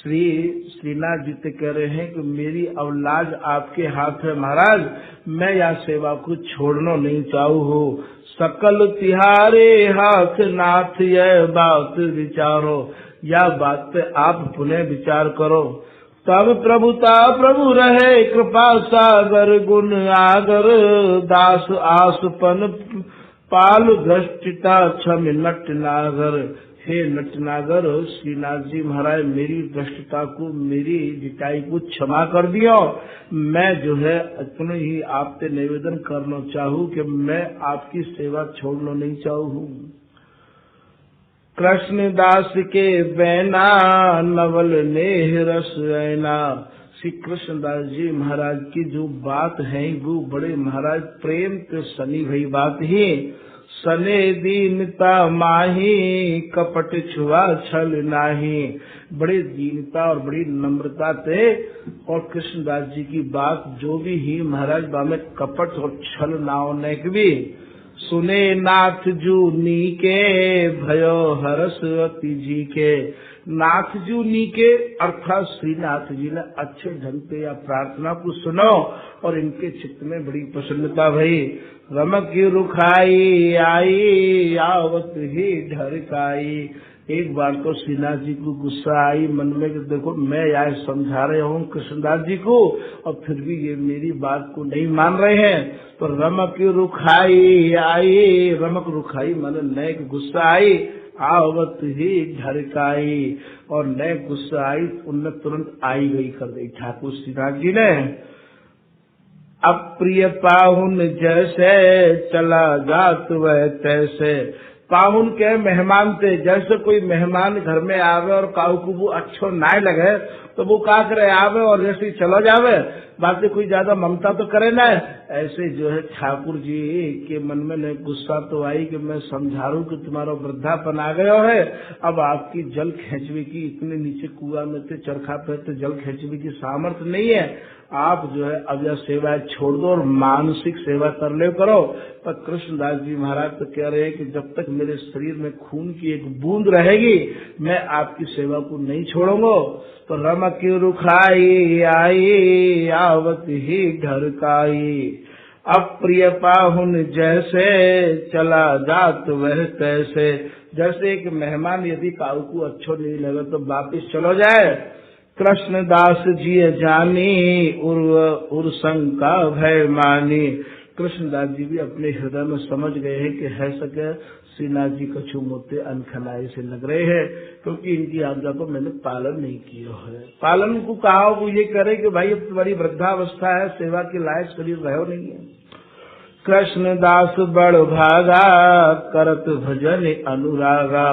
श्रीनाथ जी ते कह रहे हैं कि मेरी अवलाज आपके हाथ है महाराज, मैं यह सेवा को छोड़ना नहीं चाहू हो। सकल तिहारे हाथ नाथ यह बात विचारो, यह बात पे आप पुनः विचार करो। तब प्रभुता प्रभु रहे कृपा सागर, गुण आगर दास आसपन पाल दृष्टिता क्षम नट नागर। हे नटनागर श्रीनाथ जी महाराज, मेरी दृष्टता को, मेरी जिताई को क्षमा कर दियो। मैं जो है इतना ही आपसे निवेदन करना चाहूँ कि मैं आपकी सेवा छोड़ना नहीं चाहूँ। कृष्णदास के बैना नवल नेह रस ऐना। श्री कृष्णदास जी महाराज की जो बात है वो बड़े महाराज प्रेम के सनी भई बात ही। सने दीनता माही कपट छुआ छल नाही। बड़े दीनता और बड़ी नम्रता थे। और कृष्णदास जी की बात जो भी ही महाराज बामे कपट और छल नाव नेक भी। सुने नाथ जू नी के भयो हरस अति जी के। नाथ जू नी के अर्थात श्रीनाथ जी ने अच्छे ढंग से या प्रार्थना को सुनो और इनके चित्त में बड़ी प्रसन्नता भई। रमक रुखाई आई आवत ही ढरकाई। एक बार तो श्रीनाथ जी को गुस्सा आई मन में कि देखो मैं यार समझा रहे हूँ कृष्णदास जी को और फिर भी ये मेरी बात को नहीं मान रहे हैं। तो रमक रुखाई आई, रमक रुखाई मन नए गुस्सा आई, आवत ही ढरकाई और नए गुस्सा आई, उनने तुरंत आई गई कर दी ठाकुर श्रीनाथ जी ने। अप्रिय पाहुन जैसे चला जात वह तैसे। पाहुन के मेहमान थे, जैसे कोई मेहमान घर में आवे और काऊ को वो अच्छो ना लगे तो वो क्या करे, आवे और जैसे चला जावे, बाकी कोई ज्यादा ममता तो करे ना। ऐसे जो है ठाकुर जी के मन में न गुस्सा तो आई कि मैं समझा रू कि तुम्हारा वृद्धापन आ गया है, अब आपकी जल खींचने की, इतने नीचे कुआं में थे चरखा पे तो जल खींचने की सामर्थ्य नहीं है। आप जो है अब यह सेवा छोड़ दो और मानसिक सेवा कर ले करो। पर कृष्णदास जी महाराज तो कह रहे हैं कि जब तक मेरे शरीर में खून की एक बूंद रहेगी मैं आपकी सेवा को नहीं छोड़ूंगा। तो रमक रुखाई आई आवत ही ढरकाई। अप्रिय पाहुन जैसे चला जात वह तैसे। जैसे एक मेहमान यदि काऊ को अच्छो नहीं लगे तो वापिस चलो जाए। कृष्णदास जी जानी उर शंका भय मानी। कृष्णदास जी भी अपने हृदय में समझ गए हैं कि है सके श्रीनाथ जी कछु मोते अनखनाई से लग रहे हैं, क्योंकि इनकी आज्ञा को मैंने पालन नहीं किया है। पालन को कहा वो ये करे कि भाई अब तुम्हारी वृद्धावस्था है, सेवा के लायक शरीर रहो नहीं है। कृष्णदास बड़ भागा करत भजन अनुरागा।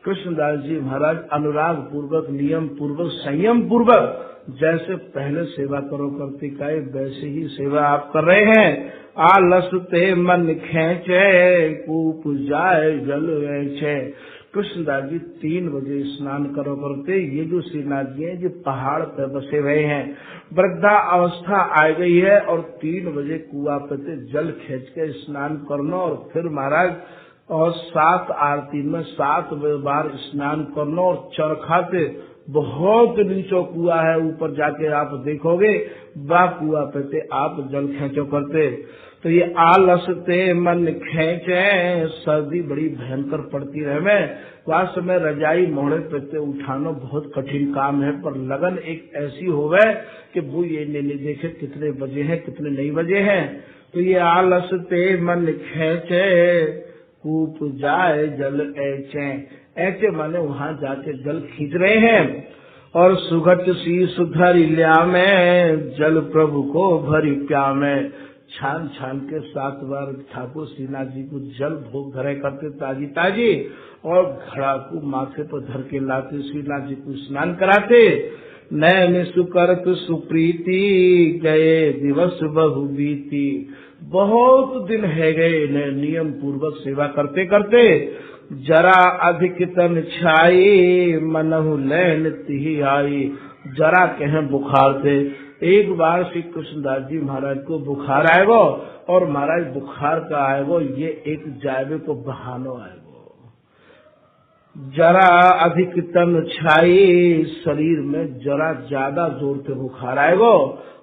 कृष्णदास जी महाराज अनुराग पूर्वक, नियम पूर्वक, संयम पूर्वक जैसे पहले सेवा करो करते काए वैसे ही सेवा आप कर रहे हैं। आलस ते मन खेचे कूप जाए जल वेचे। कृष्णदास जी 3 बजे स्नान करो करते। ये जो श्रीनाथ जी हैं जो पहाड़ पर बसे हुए हैं, वृद्धा अवस्था आ गई है और 3 बजे कुआं पे जल खींच के स्नान करना और फिर महाराज और 7 आरती में 7 बार स्नान करना और चरखा से बहुत नीचो कुआ है, ऊपर जाके आप देखोगे बा कुआ पे आप जल खेचो करते। तो ये आलसते मन खेचे, सर्दी बड़ी भयंकर पड़ती रहे में, वास्तव में रजाई मोहड़े पे उठाना बहुत कठिन काम है, पर लगन एक ऐसी होवे कि वो ये नहीं देखे कितने बजे हैं कितने नहीं बजे हैं। तो ये आलसते मन खेचे, कूप जाए जल ऐचे, ऐसे माने वहां जाके जल खींच रहे हैं। और सुघट सी सुधर लिया में, जल प्रभु को भरी प्या में, छान छान के 7 बार ठाकुर श्रीनाथ जी को जल भोग धरे करते ताजी ताजी, और घड़ा को माथे पर धर के लाते श्रीनाथ जी को स्नान कराते। नैन सुकरत सुप्रीति, गए दिवस बहु बीती, बहुत दिन है गए नियम पूर्वक सेवा करते करते। जरा अधिक तन छाई, मनहु लैन तिही आई, जरा कहें बुखार थे। एक बार श्री कृष्णदास जी महाराज को बुखार आएगो, और महाराज बुखार का आएगो ये एक जायबे को बहानो आएगो। जरा अधिक तन छाई, शरीर में जरा ज्यादा जोर से बुखार आएगो,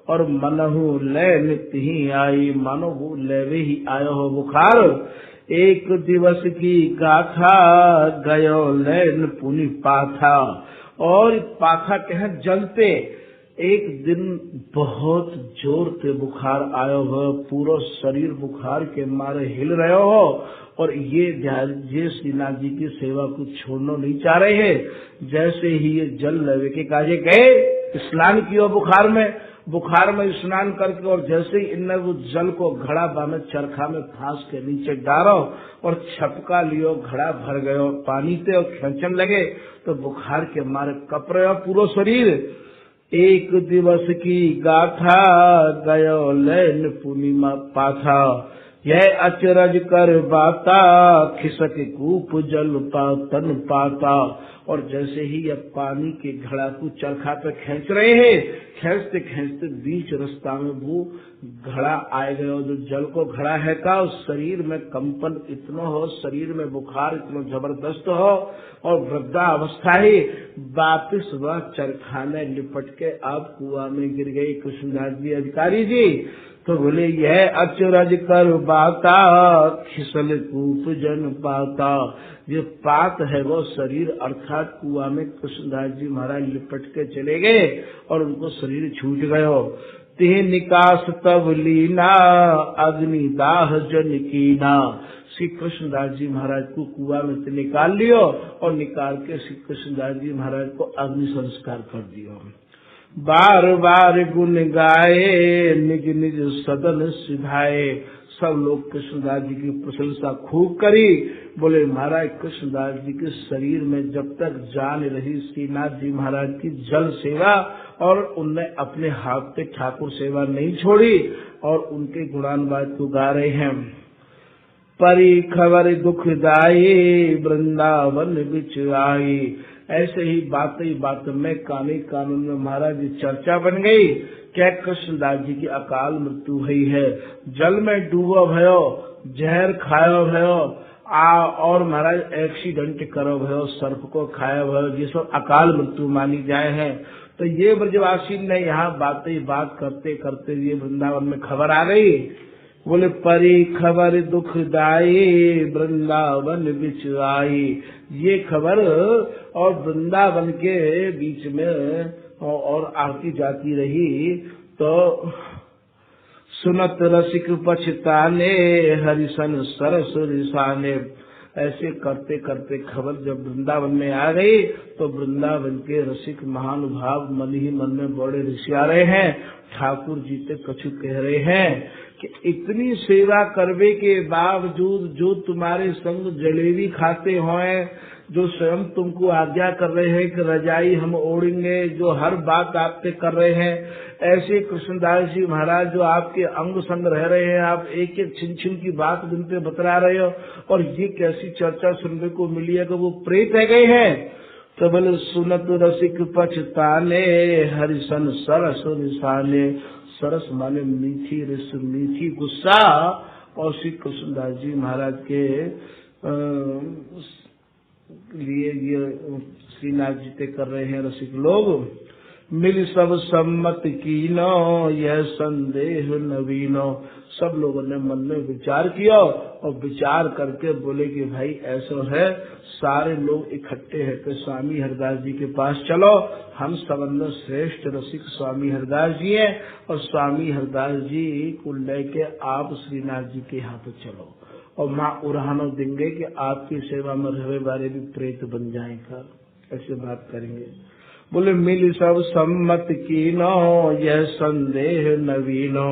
और मनहु लैन तिही आई, मानो वो लेवे ही आयो हो बुखार। एक दिवस की गाथा, गयो लैन पुनि पाथा, और पाथा कहे जलते। एक दिन बहुत जोर से बुखार आयो हो, पूरा शरीर बुखार के मारे हिल रहे हो, और ये श्रीनाथ जी की सेवा को छोड़ना नहीं चाह रहे हैं। जैसे ही ये जल लेवे के काजे गए, स्नान किया बुखार में स्नान करके, और जैसे ही इनने वो जल को घड़ा बामे चरखा में फांस के नीचे डालो, और छपका लियो, घड़ा भर गयो पानी से, और खेचन लगे तो बुखार के मारे कप रहे पूरा शरीर। एक दिवस की गाथा, गयो लैन पूर्णिमा पाथा, यह अचरज कर बाता, खिसक कूप जल तन पाता। और जैसे ही यह पानी के घड़ा को चरखा पे खींच रहे हैं, खींचते खींचते बीच रास्ता में वो घड़ा आए गए, जो जल को घड़ा है का, उस शरीर में कंपन इतना हो, शरीर में बुखार इतना जबरदस्त हो, और वृद्धावस्था ही वापिस वह चरखाने लिपट के आप कुआं में गिर गई कृष्णदास जी अधिकारी जी। तो बोले यह अचरज कर बाता, खिसल कूप जन पाता। ये पात है वो शरीर, अर्थात कुआं में कृष्णदास जी महाराज लिपट के चले गए, और उनको शरीर छूट गयो। ते निकास तब लीना, अग्नि दाह जन कीना। श्री कृष्णदास जी महाराज को कुआं में से निकाल लियो, और निकाल के श्री कृष्णदास जी महाराज को अग्नि संस्कार कर दियो। बार बार गुण गाए, निज निज सदन सिधाए। सब लोग कृष्णदास जी की प्रशंसा खूब करी। बोले महाराज कृष्णदास जी के शरीर में जब तक जान रही श्रीनाथ जी महाराज की जल सेवा, और उनने अपने हाथ पे ठाकुर सेवा नहीं छोड़ी, और उनके गुणानुवाद को गा रहे हैं। परी खबर दुखदाई, वृंदावन बिच आई। ऐसे ही बात में कानून में महाराज की चर्चा बन गई। क्या कृष्णदास जी की अकाल मृत्यु हुई है, जल में डूबो भयो, जहर खायो भयो, और महाराज एक्सीडेंट करो भयो, सर्प को खाया भयो, ये सब अकाल मृत्यु मानी जाए हैं। तो ये ब्रजवासी ने यहाँ बात करते करते ये वृंदावन में खबर आ गई। बोले परी खबर दुखदाई, वृंदावन बिच आई। ये खबर और वृंदावन के बीच में और आती जाती रही। तो सुनत रसिक पछताने, हरिसन सरस रिसाने। ऐसे करते करते खबर जब वृंदावन में आ गई, तो वृंदावन के रसिक महानुभाव मन ही मन में बड़े ऋषि आ रहे हैं। ठाकुर जी से कछु कह रहे हैं कि इतनी सेवा करने के बावजूद जो तुम्हारे संग जलेबी खाते होए, जो स्वयं तुमको आज्ञा कर रहे हैं कि रजाई हम ओढ़ेंगे, जो हर बात आपसे कर रहे हैं, ऐसे कृष्णदास जी महाराज जो आपके अंग संग रह रहे हैं, आप एक एक छिन छिन की बात उनपे बतला रहे हो, और ये कैसी चर्चा सुनने को मिली है कि वो प्रेत है गए हैं। तो बोले सुनत रसिक पछताने, हरिसन सरस निशाने। सरस माने मीठी रस, मीठी गुस्सा। और श्री कृष्णदास जी महाराज के लिए ये श्रीनाथ जी ते कर रहे हैं रसिक लोग। मिल सब सम्मत कीनो यह संदेह नवीनो। सब लोगों ने मन में विचार किया और विचार करके बोले कि भाई ऐसा है, सारे लोग इकट्ठे है कि स्वामी हरिदास जी के पास चलो। हम सबंदर श्रेष्ठ रसिक स्वामी हरिदास जी हैं और स्वामी हरिदास जी को लेके आप श्रीनाथ जी के यहाँ पे चलो और माँ उड़ानो देंगे कि आपकी सेवा में रहे वाले भी प्रेत बन जाएगा। ऐसे बात करेंगे। बोले मिल सब सम्मत कीनो यह संदेह नवीनो।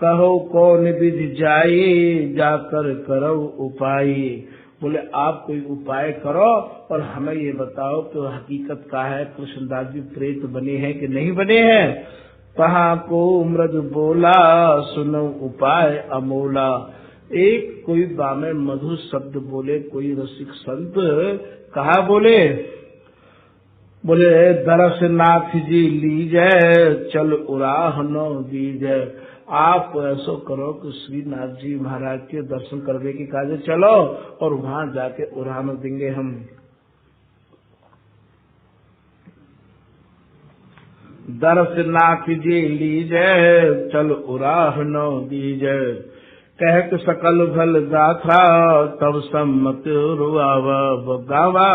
कहो कौन विधि जाए जाकर करो उपाय। बोले आप कोई उपाय करो और हमें ये बताओ कि हकीकत क्या है, कृष्णदास जी प्रेत बने हैं कि नहीं बने हैं। कहाँ को मृद बोला सुनो उपाय अमोला। एक कोई बामे मधुर शब्द बोले, कोई रसिक संत कहा बोले, बोले दरस नाथ जी लीजे चल उराहनो दीजे। आप ऐसा करो कि श्रीनाथ जी महाराज के दर्शन करने की काजे चलो और वहां जाके उड़ान देंगे हम। दरस नाथ जी लीजे चल उराहनो दीजे। कह के सकल भल गाथा तब सम्मत उर्वावा गावा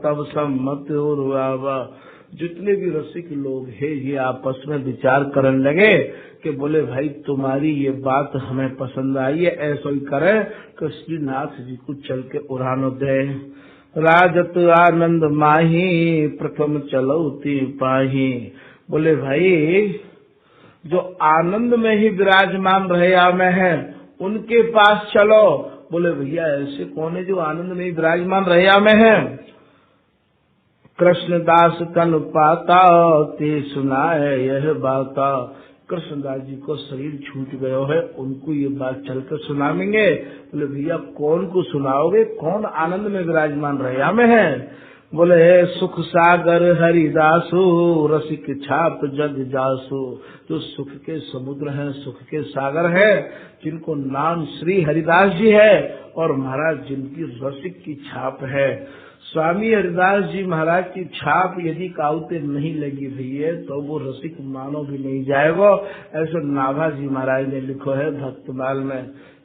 तब सम्मत उर्वावा। जितने भी रसिक लोग हैं ये आपस में विचार करने लगे कि बोले भाई तुम्हारी ये बात हमें पसंद आई है, ऐसा ही करे कि श्रीनाथ जी को चल के उड़ानो दे। राजत आनंद माही प्रथम चलौती पाही। बोले भाई जो आनंद में ही विराजमान रहे में है उनके पास चलो। बोले भैया ऐसे कौन है जो आनंद में ही विराजमान रहे में है। कृष्णदास तन पाता ते सुनाए यह बाता। कृष्णदास जी को शरीर छूट गया है, उनको ये बात चलकर सुनाएंगे। बोले भैया कौन को सुनाओगे, कौन आनंद में विराजमान रहे में है। बोले सुख सागर हरिदासु रसिक छाप जग जासु। जो सुख के समुद्र हैं, सुख के सागर है, जिनको नाम श्री हरिदास जी है और महाराज जिनकी रसिक की छाप है। स्वामी हरिदास जी महाराज की छाप यदि काउते नहीं लगी भैया तो वो रसिक मानो भी नहीं जाएगा। ऐसे नाभा जी महाराज ने लिखो है भक्तमाल में,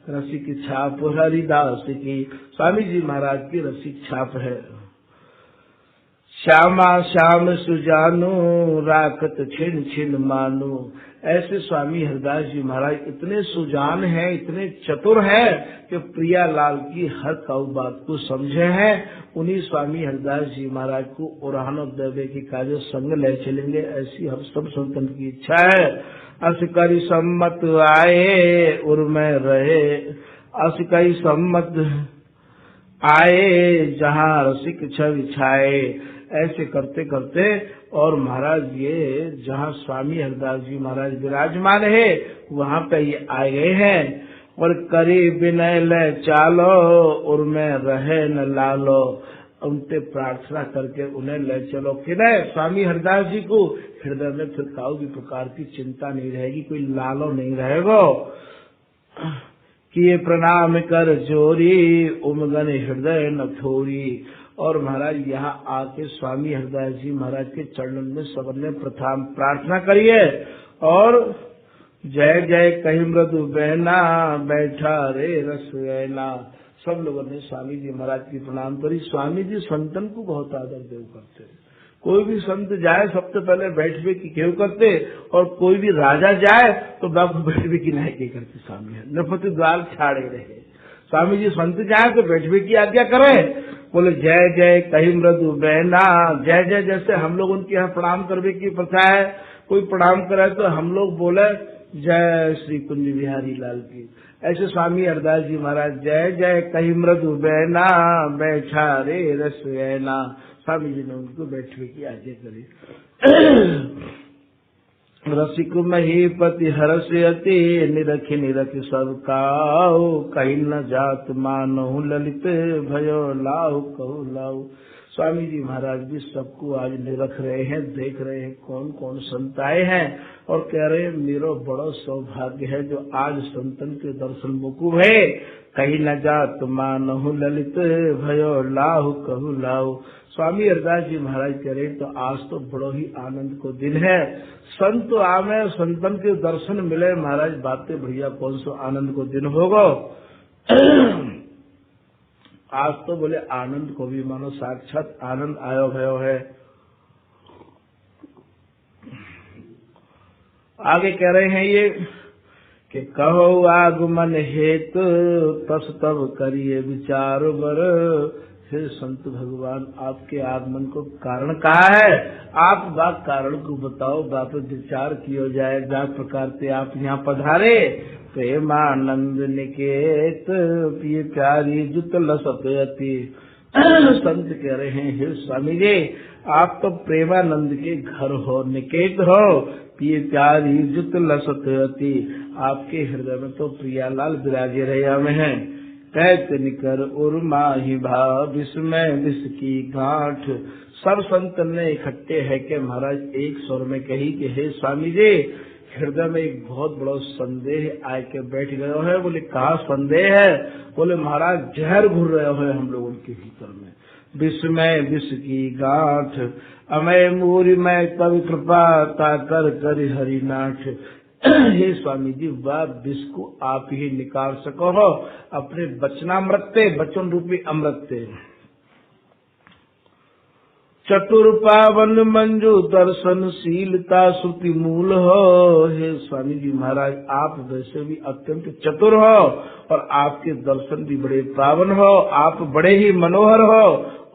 रसिक की छाप हरिदास की। स्वामी जी महाराज की रसिक छाप है। श्यामा श्याम सुजानो राखत छिन छिन मानो। ऐसे स्वामी हरिदास जी महाराज इतने सुजान हैं, इतने चतुर हैं कि प्रिया लाल की हर काउ बात को समझे हैं। उन्हीं स्वामी हरिदास जी महाराज को उड़ानो देवे की काजे संग ले चलेंगे, ऐसी हम सब संतन की इच्छा है। असकरी सम्मत आए उर्मे रहे, असकरी सम्मत आए जहाँ रसिक छवि छाए। ऐसे करते करते और महाराज ये जहाँ स्वामी हरिदास जी महाराज विराजमान है वहाँ पे ये आए गए हैं। और करी विनय ले चालो उर्मे रहे न लालो। उनसे प्रार्थना करके उन्हें ले चलो कि नहीं स्वामी हरिदास जी को हृदय में फिर काऊ भी प्रकार की चिंता नहीं रहेगी, कोई लालो नहीं रहेगा। कि ये प्रणाम कर जोरी उमगन हृदय न थोरी। और महाराज यहाँ आके स्वामी हरिदास जी महाराज के चरणों में सबने प्रथम प्रार्थना करिए और जय जय कही मृदु बहना बैठा रे रस गैना। सब लोगों ने स्वामी जी महाराज की प्रणाम करी। स्वामी जी संतन को बहुत आदर देव करते, कोई भी संत जाए सबसे पहले बैठवे की केव करते और कोई भी राजा जाए तो बाबू बैठवे की नहीं करते। स्वामी नफत द्वार छाड़े रहे। स्वामी जी संत जाए तो बैठवे की आज्ञा करें। बोले जय जय कही मृदु बहना। जय जय जैसे हम लोग उनके यहाँ प्रणाम करने की प्रथा है, कोई प्रणाम करे तो हम लोग बोले जय श्री कुंज बिहारी लाल की। ऐसे स्वामी हरिदास जी महाराज जय जय कही मृदु बहना बैठा रे रस गैना। स्वामी जी ने उनको बैठने की आज्ञा करी। रसिक महीपति हर्षयति निरखि निरखि सब काऊ। कहीं न जात मानहु ललित भयो लाऊ कहु लाऊ। स्वामी जी महाराज भी सबको आज निरख रहे हैं, देख रहे हैं कौन कौन संत आए हैं और कह रहे हैं मेरा बड़ा सौभाग्य है जो आज संतन के दर्शन मुकुब है। कहीं न जात मानहु ललित भयो लाहु कहु लाहु। स्वामी हरदास जी महाराज कह रहे तो आज तो बड़ो ही आनंद को दिन है, संत आवे संतन के दर्शन मिले। महाराज बातें भैया कौन सा आनंद को दिन होगा। आज तो बोले आनंद को भी मानो साक्षात आनंद आयो भयो है। आगे कह रहे हैं ये कि कहो आगमन हेतु तस तब करिए विचार बर। हे संत भगवान आपके आगमन को कारण कहा है, आप बात कारण को बताओ, बात विचार किया जाए जात प्रकार से आप यहाँ पधारे। प्रेमानंद निकेत पिए प्यारी जुत लसती। संत कह रहे हैं हे स्वामी जी आप तो प्रेमानंद के घर हो, निकेत हो, पिए प्यारी जुत लसती। आपके हृदय में तो प्रियालाल विराजे रैया में है। कैत निकर उर्माही भाव विस्मय विष की गांठ। सब संत ने इकट्ठे है कि महाराज एक स्वर में कही कि हे स्वामी जी हृदय में एक बहुत बड़ा संदेह आए के बैठ गए है। बोले कहा संदेह है? बोले महाराज जहर घुर रहे हो हम लोगों के भीतर में, विस्मय विष की गांठ। अमय मूरी मैं तब कृपा ताकर कर हरिनाथ। हे स्वामी जी वह विष को आप ही निकाल सको हो अपने वचनामृत वचन रूपी अमृत। चतुर पावन मंजू दर्शनशीलता श्रुति मूल हो। हे स्वामी जी महाराज आप वैसे भी अत्यंत चतुर हो और आपके दर्शन भी बड़े पावन हो, आप बड़े ही मनोहर हो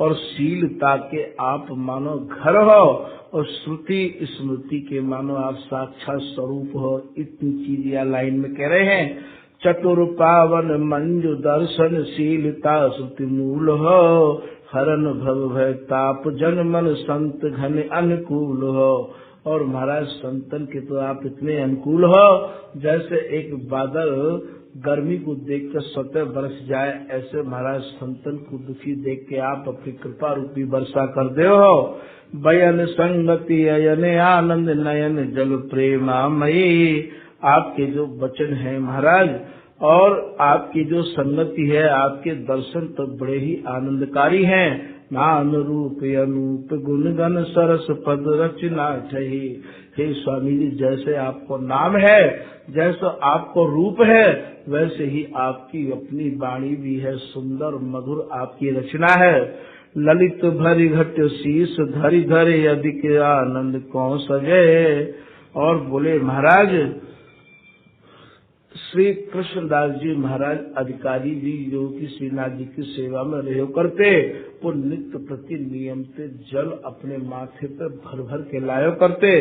और शीलता के आप मानो घर हो और श्रुति स्मृति के मानो आप साक्षात स्वरूप हो। इतनी चीज या लाइन में कह रहे हैं। चतुर पावन मंजू दर्शनशीलता श्रुति मूल हो। हरन भव भय ताप जन मन संत घन अनुकूल हो। और महाराज संतन के तो आप इतने अनुकूल हो जैसे एक बादल गर्मी को देखकर स्वतः बरस जाए, ऐसे महाराज संतन को दुखी देख के आप अपनी कृपा रूपी वर्षा कर दे हो। बयन संगति अयन आनंद नयन जल प्रेमामयी। आपके जो वचन है महाराज और आपकी जो संगति है, आपके दर्शन तो बड़े ही आनंदकारी हैं। नाम रूप अनूप गुण गण सरस पद रचना ठही। हे स्वामी जी जैसे आपको नाम है, जैसा आपको रूप है, वैसे ही आपकी अपनी वाणी भी है, सुंदर मधुर आपकी रचना है। ललित भरी घट शीश धरि धरे अधिक आनंद कौन सजे। और बोले महाराज श्री कृष्णदास जी महाराज अधिकारी जी जो कि श्रीनाथ जी की सेवा में रहो करते, वो नित्य प्रति नियम से जल अपने माथे पर भर भर के लायो करते।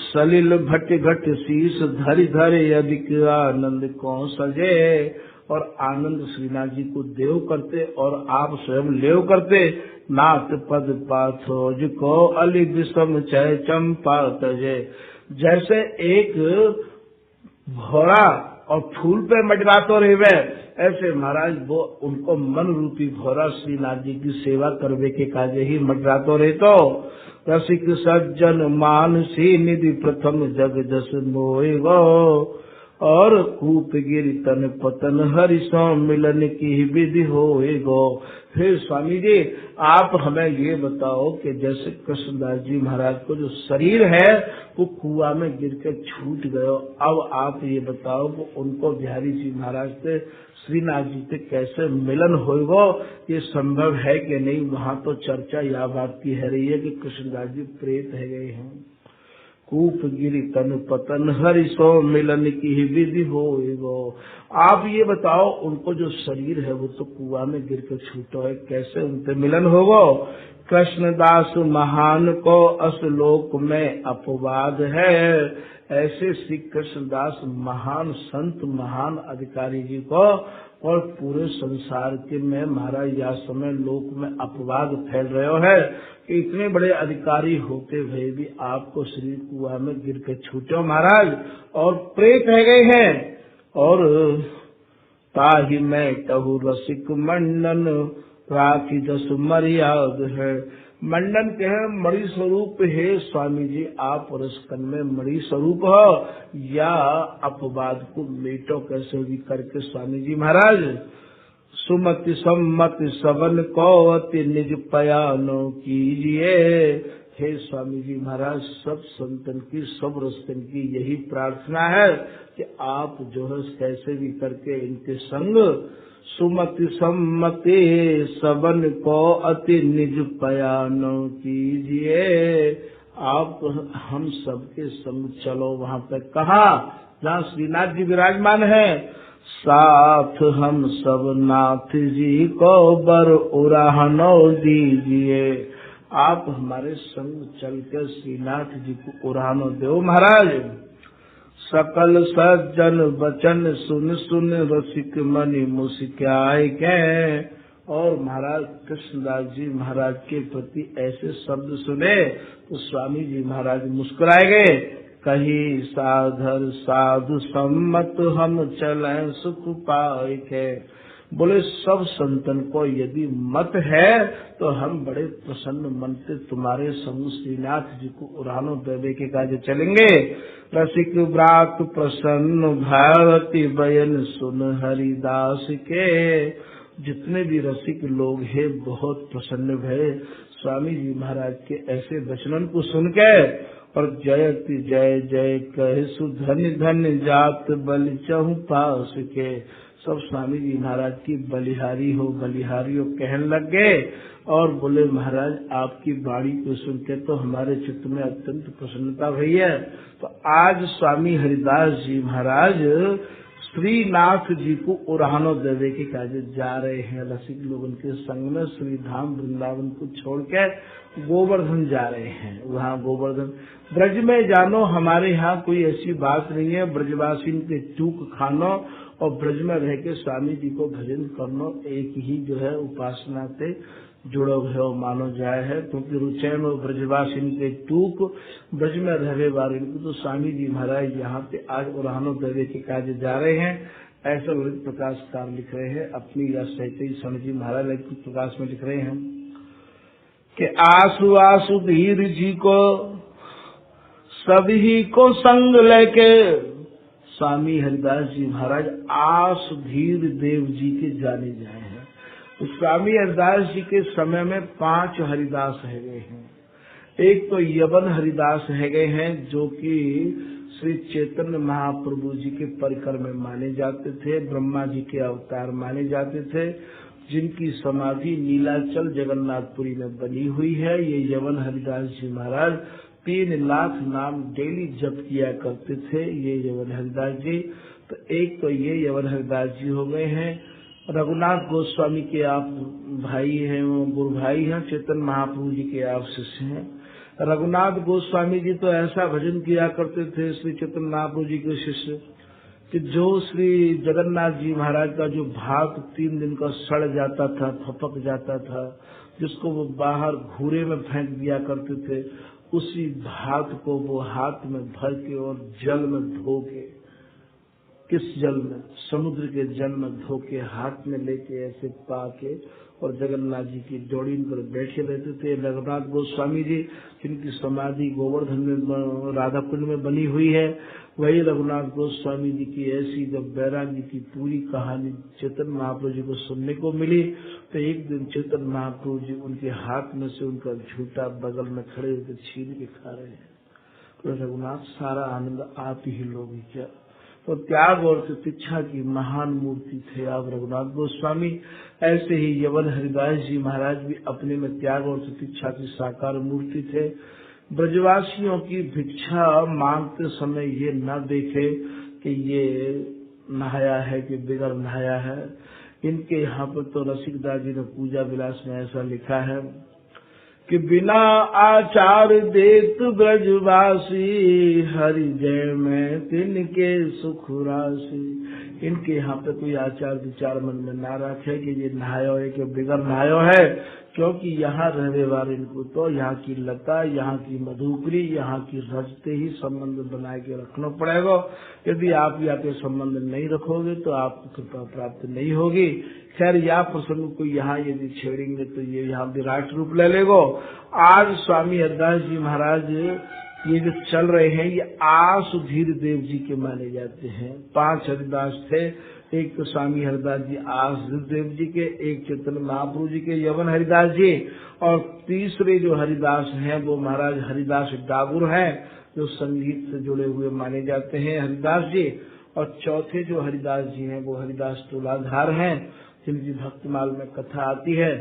सलिल भट घट शीश धरि धरे अधिक आनंद कौन सजे। और आनंद श्रीनाथ जी को देव करते और आप स्वयं लेव करते। नाथ पद पाथोज को अली विषम चय चंपा तजे। जैसे एक भौरा और फूल पे मटकातो रहे, ऐसे महाराज वो उनको मन रूपी भौरा श्रीनाथ जी की सेवा करवे के काजे ही मटकातो रहे। तो रसिक सज्जन मानसी निधि प्रथम जग जस मोए गो। और कूप गिर तन पतन हरि सो मिलन की विधि होए गो। फिर स्वामी जी आप हमें ये बताओ कि जैसे कृष्णदास जी महाराज को जो शरीर है वो कुआं में गिर के छूट गयो, अब आप ये बताओ कि उनको बिहारी जी महाराज से श्रीनाथ जी से कैसे मिलन होएगो, ये संभव है कि नहीं। वहाँ तो चर्चा या बात की है रही है कि कृष्णदास जी प्रेत है गए हैं। कूप गिरी तन पतन हरि सो मिलन की विधि होएगो। आप ये बताओ उनको जो शरीर है वो तो कुआं में गिर कर छूटो है, कैसे उनसे मिलन होगो। कृष्णदास महान को असलोक में अपवाद है। ऐसे श्री कृष्णदास महान संत महान अधिकारी जी को और पूरे संसार के में महाराज या समय लोक में अपवाद फैल रहे है कि इतने बड़े अधिकारी होते हुए भी आपको शरीर कुआं में गिर के छूटो महाराज और प्रेत रह गए हैं। और ताहि मैं कहू रसिक मंडन राखी दस मर्याद है। मंडन कहे मणि स्वरूप है स्वामी जी, आप रसकन में मणि स्वरूप हो, या अपवाद को मेटो कैसे भी करके स्वामी जी महाराज। सुमति सम्मति सबन को अति निज पयानो कीजिए। हे स्वामी जी महाराज, सब संतन की सब रसकन की यही प्रार्थना है कि आप जो है कैसे भी करके इनके संग सुमति सम्मति सबन को अति निज पयानो कीजिए। आप हम सबके संग चलो वहाँ पे, कहा जहाँ श्रीनाथ जी विराजमान है, साथ हम सब नाथ जी को बर उराहनो दीजिए। आप हमारे संग चल कर श्रीनाथ जी को उराहनो दो महाराज। सकल सज्जन बचन सुन सुन रसिक मनि मुस्काए के। और महाराज कृष्णदास जी महाराज के प्रति ऐसे शब्द सुने तो स्वामी जी महाराज मुस्कुराए गए। कही साधर साधु सम्मत हम चलें सुख पाए के। बोले सब संतन को यदि मत है तो हम बड़े प्रसन्न मन से तुम्हारे संग श्रीनाथ जी को उड़ानो देवे के कार्य चलेंगे। रसिक ब्रात प्रसन्न भारती बयन सुन हरिदास के। जितने भी रसिक लोग हैं बहुत प्रसन्न भय स्वामी जी महाराज के ऐसे वचनन को सुन के। और जयति जय जय कहे सुधन धन जात बलि चहु पास के। सब स्वामी जी महाराज की बलिहारी हो कहने लग गए। और बोले महाराज आपकी वाणी को सुन के तो हमारे चित्त में अत्यंत प्रसन्नता हुई है। तो आज स्वामी हरिदास जी महाराज श्रीनाथ जी को उड़ानो देवे के कार्य जा रहे हैं। रसिक लोग उनके संग में श्री धाम वृंदावन को छोड़ के गोवर्धन जा रहे हैं। वहाँ गोवर्धन ब्रज में जानो, हमारे यहाँ कोई ऐसी बात नहीं है। ब्रजवासी के चूक खानो और ब्रज में रह के स्वामी जी को भजन करनो एक ही जो है उपासना से जुड़ो है मानो जाए है। क्योंकि रुचैन और ब्रजवासी के टूक ब्रज में रहने वाले तो स्वामी जी महाराज यहाँ पे आज उड़ानो देवे के कार्य जा रहे हैं। ऐसा ललित प्रकाशकार लिख रहे हैं अपनी या सहते स्वामी जी महाराज ललित प्रकाश में लिख रहे हैं कि आसु आसु धीर जी को सभी को संग लेके स्वामी हरिदास जी महाराज आस धीर देव जी के जाने जाए हैं। तो स्वामी हरिदास जी के समय में 5 हरिदास है गए हैं। एक तो यवन हरिदास है गए हैं जो कि श्री चैतन्य महाप्रभु जी के परिकर में माने जाते थे, ब्रह्मा जी के अवतार माने जाते थे, जिनकी समाधि नीलाचल जगन्नाथपुरी में बनी हुई है। ये यवन हरिदास जी महाराज 3 लाख नाम डेली जप किया करते थे ये यवन हरिदास जी। तो एक तो ये यवन हरिदास जी हो गए हैं। रघुनाथ गोस्वामी के आप भाई हैं, वो गुरु भाई हैं, चैतन्य महाप्रभु जी के आप शिष्य हैं। रघुनाथ गोस्वामी जी तो ऐसा भजन किया करते थे श्री चैतन्य महाप्रभु जी के शिष्य कि जो श्री जगन्नाथ जी महाराज का जो भात 3 दिन का सड़ जाता था, फपक जाता था, जिसको वो बाहर घूरे में फेंक दिया करते थे, उसी भात को वो हाथ में भर के और जल में धो के, किस जल में, समुद्र के जल में धो के हाथ में लेके ऐसे पा के और जगन्नाथ जी की जोड़ी पर बैठे रहते थे। रघुनाथ गोस्वामी जी जिनकी समाधि गोवर्धन में राधा कुंड में बनी हुई है, वही रघुनाथ गोस्वामी जी की ऐसी जब बैरागी की पूरी कहानी चैतन्य महाप्रभु जी को सुनने को मिली तो एक दिन चैतन्य महाप्रभु जी उनके हाथ में से उनका झूठा बगल में खड़े होकर छीन के खा रहे हैं। तो रघुनाथ सारा आनंद आप ही लोगी क्या। तो त्याग और प्रतीक्षा की महान मूर्ति थे आप रघुनाथ गोस्वामी। ऐसे ही यवन हरिदास जी महाराज भी अपने में त्याग और प्रतीक्षा की साकार मूर्ति थे। ब्रजवासियों की भिक्षा मांगते समय ये न देखे कि ये नहाया है कि बिगर नहाया है। इनके यहाँ पर तो रसिकदास जी ने पूजा विलास में ऐसा लिखा है कि बिना आचार देत ब्रजवासी हरि जय में तिनके सुख राशि। इनके यहाँ पे कोई आचार विचार मन में ना रखे कि ये नहायो है कि बिगर नहायो है, क्योंकि यहाँ रहने वाले इनको तो यहाँ की लता, यहाँ की मधुकरी, यहाँ की रजते ही संबंध बना के रखना पड़ेगा। यदि आप यहाँ पे संबंध नहीं रखोगे तो आपको कृपा प्राप्त नहीं होगी। खैर यह प्रसंग को यहाँ यदि छेड़ेंगे तो ये यहाँ विराट रूप ले लेगो। आज स्वामी हरिदास जी महाराज ये जो चल रहे हैं ये आसुधीर देव जी के माने जाते हैं। 5 हरिदास थे, एक तो स्वामी हरिदास जी आसुधीर देव जी के, एक चैतन्य महाप्रभु जी के यवन हरिदास जी, और तीसरे जो हरिदास हैं वो महाराज हरिदास डागुर हैं जो संगीत से जुड़े हुए माने जाते हैं हरिदास जी, और चौथे जो हरिदास जी हैं वो हरिदास तुलाधार हैं जिनकी भक्तमाल में कथा आती है।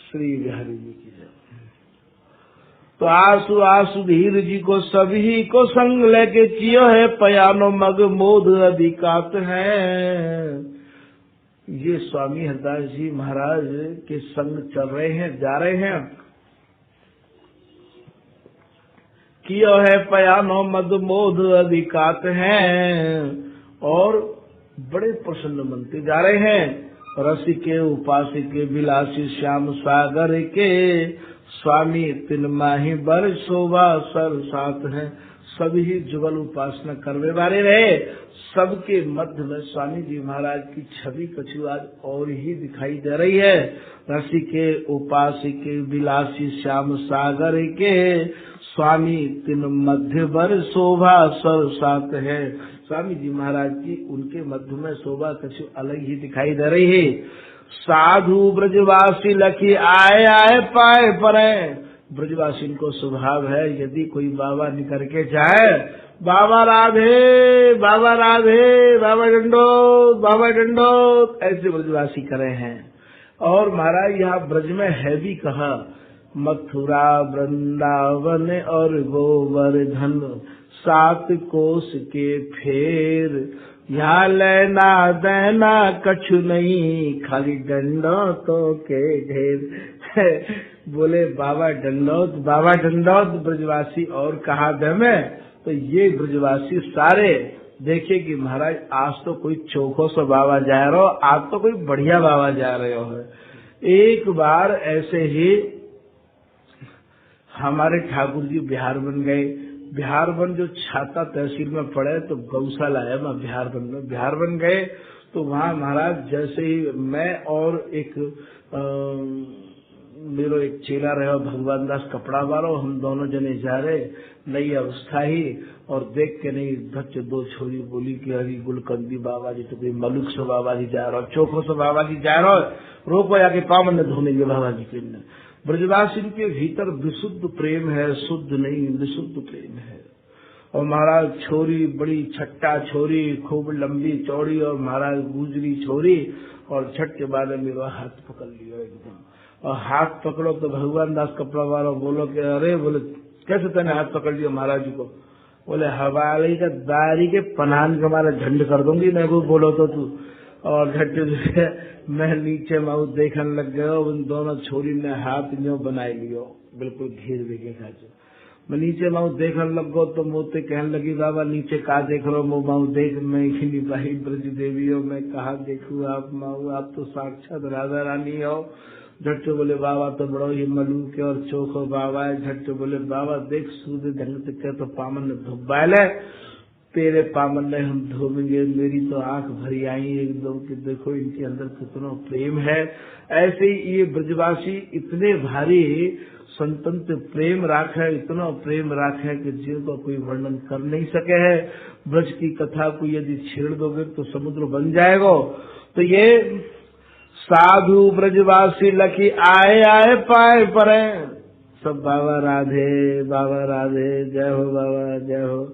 श्री बिहारी जी की जय। तो आसु आसुधीर जी को सभी को संग लेके कियो है पयानो मग मोद अधिकात है। ये स्वामी हरिदास जी महाराज के संग चल रहे हैं, जा रहे हैं। कियो है पयानो मद मोद अधिकात है, और बड़े प्रसन्न बनते जा रहे हैं। रसिके उपासिके विलासी श्याम सागर के, स्वामी तिन माही बर शोभा सर साथ है। सभी जुगल उपासना करने वाले रहे, सबके मध्य में स्वामी जी महाराज की छवि कछु आज और ही दिखाई दे रही है। रसिके उपासिके विलासी श्याम सागर के, स्वामी तिन मध्य बर शोभा सर साथ है। स्वामी जी महाराज की उनके मध्य में शोभा कछु अलग ही दिखाई दे रही है। साधु ब्रजवासी लखी आए आए पाए परे। ब्रजवासी को स्वभाव है यदि कोई बाबा निकल के जाए, बाबा राधे बाबा राधे, बाबा डंडोत बाबा डंडोत, ऐसे ब्रजवासी करे हैं। और महाराज यहाँ ब्रज में है भी कहा, मथुरा वृंदावन और गोवर्धन 7 कोस के फेर, यहाँ लेना देना कछु नहीं, खाली डंडोतों के ढेर। बोले बाबा डंडोत ब्रजवासी और कहा दे में। तो ये ब्रजवासी सारे देखे कि महाराज आज तो कोई चोखो सा बाबा जा रहे हो, आज तो कोई बढ़िया बाबा जा रहे हो। एक बार ऐसे ही हमारे ठाकुर जी बिहार बन गए। बिहार बन जो छाता तहसील में पड़े तो गौशाला है, मैं बिहार बन गए। तो वहाँ महाराज जैसे ही मैं और एक मेरा एक चेला रहे भगवान दास कपड़ा वालो, हम दोनों जने जा रहे, नई अवस्था ही, और देख के नहीं बच्चे 2 छोरी बोली कि अरे गुलकंदी बाबा जी तो कोई मलुक से बाबा जी जा रहा, चोखो से बाबा जी जा रहा, रोको आके पावन धोनेंगे बाबा जी के। ब्रजवासी के भीतर विशुद्ध प्रेम है, शुद्ध नहीं विशुद्ध प्रेम है। और महाराज छोरी बड़ी छट्टा छोरी, खूब लंबी चौड़ी, और महाराज गुजरी छोरी, और छठ के बाद मेरा हाथ पकड़ लिया एकदम। और हाथ पकड़ो तो भगवान दास कपड़ा वाला बोलो कि अरे, बोले कैसे तूने हाथ पकड़ लिया महाराज जी को? बोले हवाली का दारी के पनान के हमारा झंड कर दूंगी मैं को बोलो तो तू। और झट मैं नीचे माऊ देखने लग गया, उन दोनों छोरी ने हाथ न्यो बनाए लियो, बिल्कुल घेर देखे खाचो। मैं नीचे माऊ देखने लग गो तो मोते कहने लगी बाबा नीचे का देख रहा हूँ। माऊ देख मैं खिली भाई ब्रज देवी हो, मैं कहा देखूँ आप माऊ, आप तो साक्षात राधा रानी हो। झट बोले बाबा तो बड़ो ही मलूक है और चोखो बाबा है। झट बोले बाबा देख सूर्य ढंग से तो पामन ने धुब्बाल है, तेरे पामन ने हम धोबेंगे। मेरी तो आंख भरी आई एकदम कि देखो इनके अंदर कितना प्रेम है। ऐसे ही ये ब्रजवासी इतने भारी संतंत्र प्रेम राखे, इतना प्रेम राखे कि जिनको कोई वर्णन कर नहीं सके है। ब्रज की कथा को यदि छेड़ दोगे तो समुद्र बन जाएगा। तो ये साधु ब्रजवासी लखी आए आए पाए परे, सब बाबा राधे जय हो बाबा जय हो।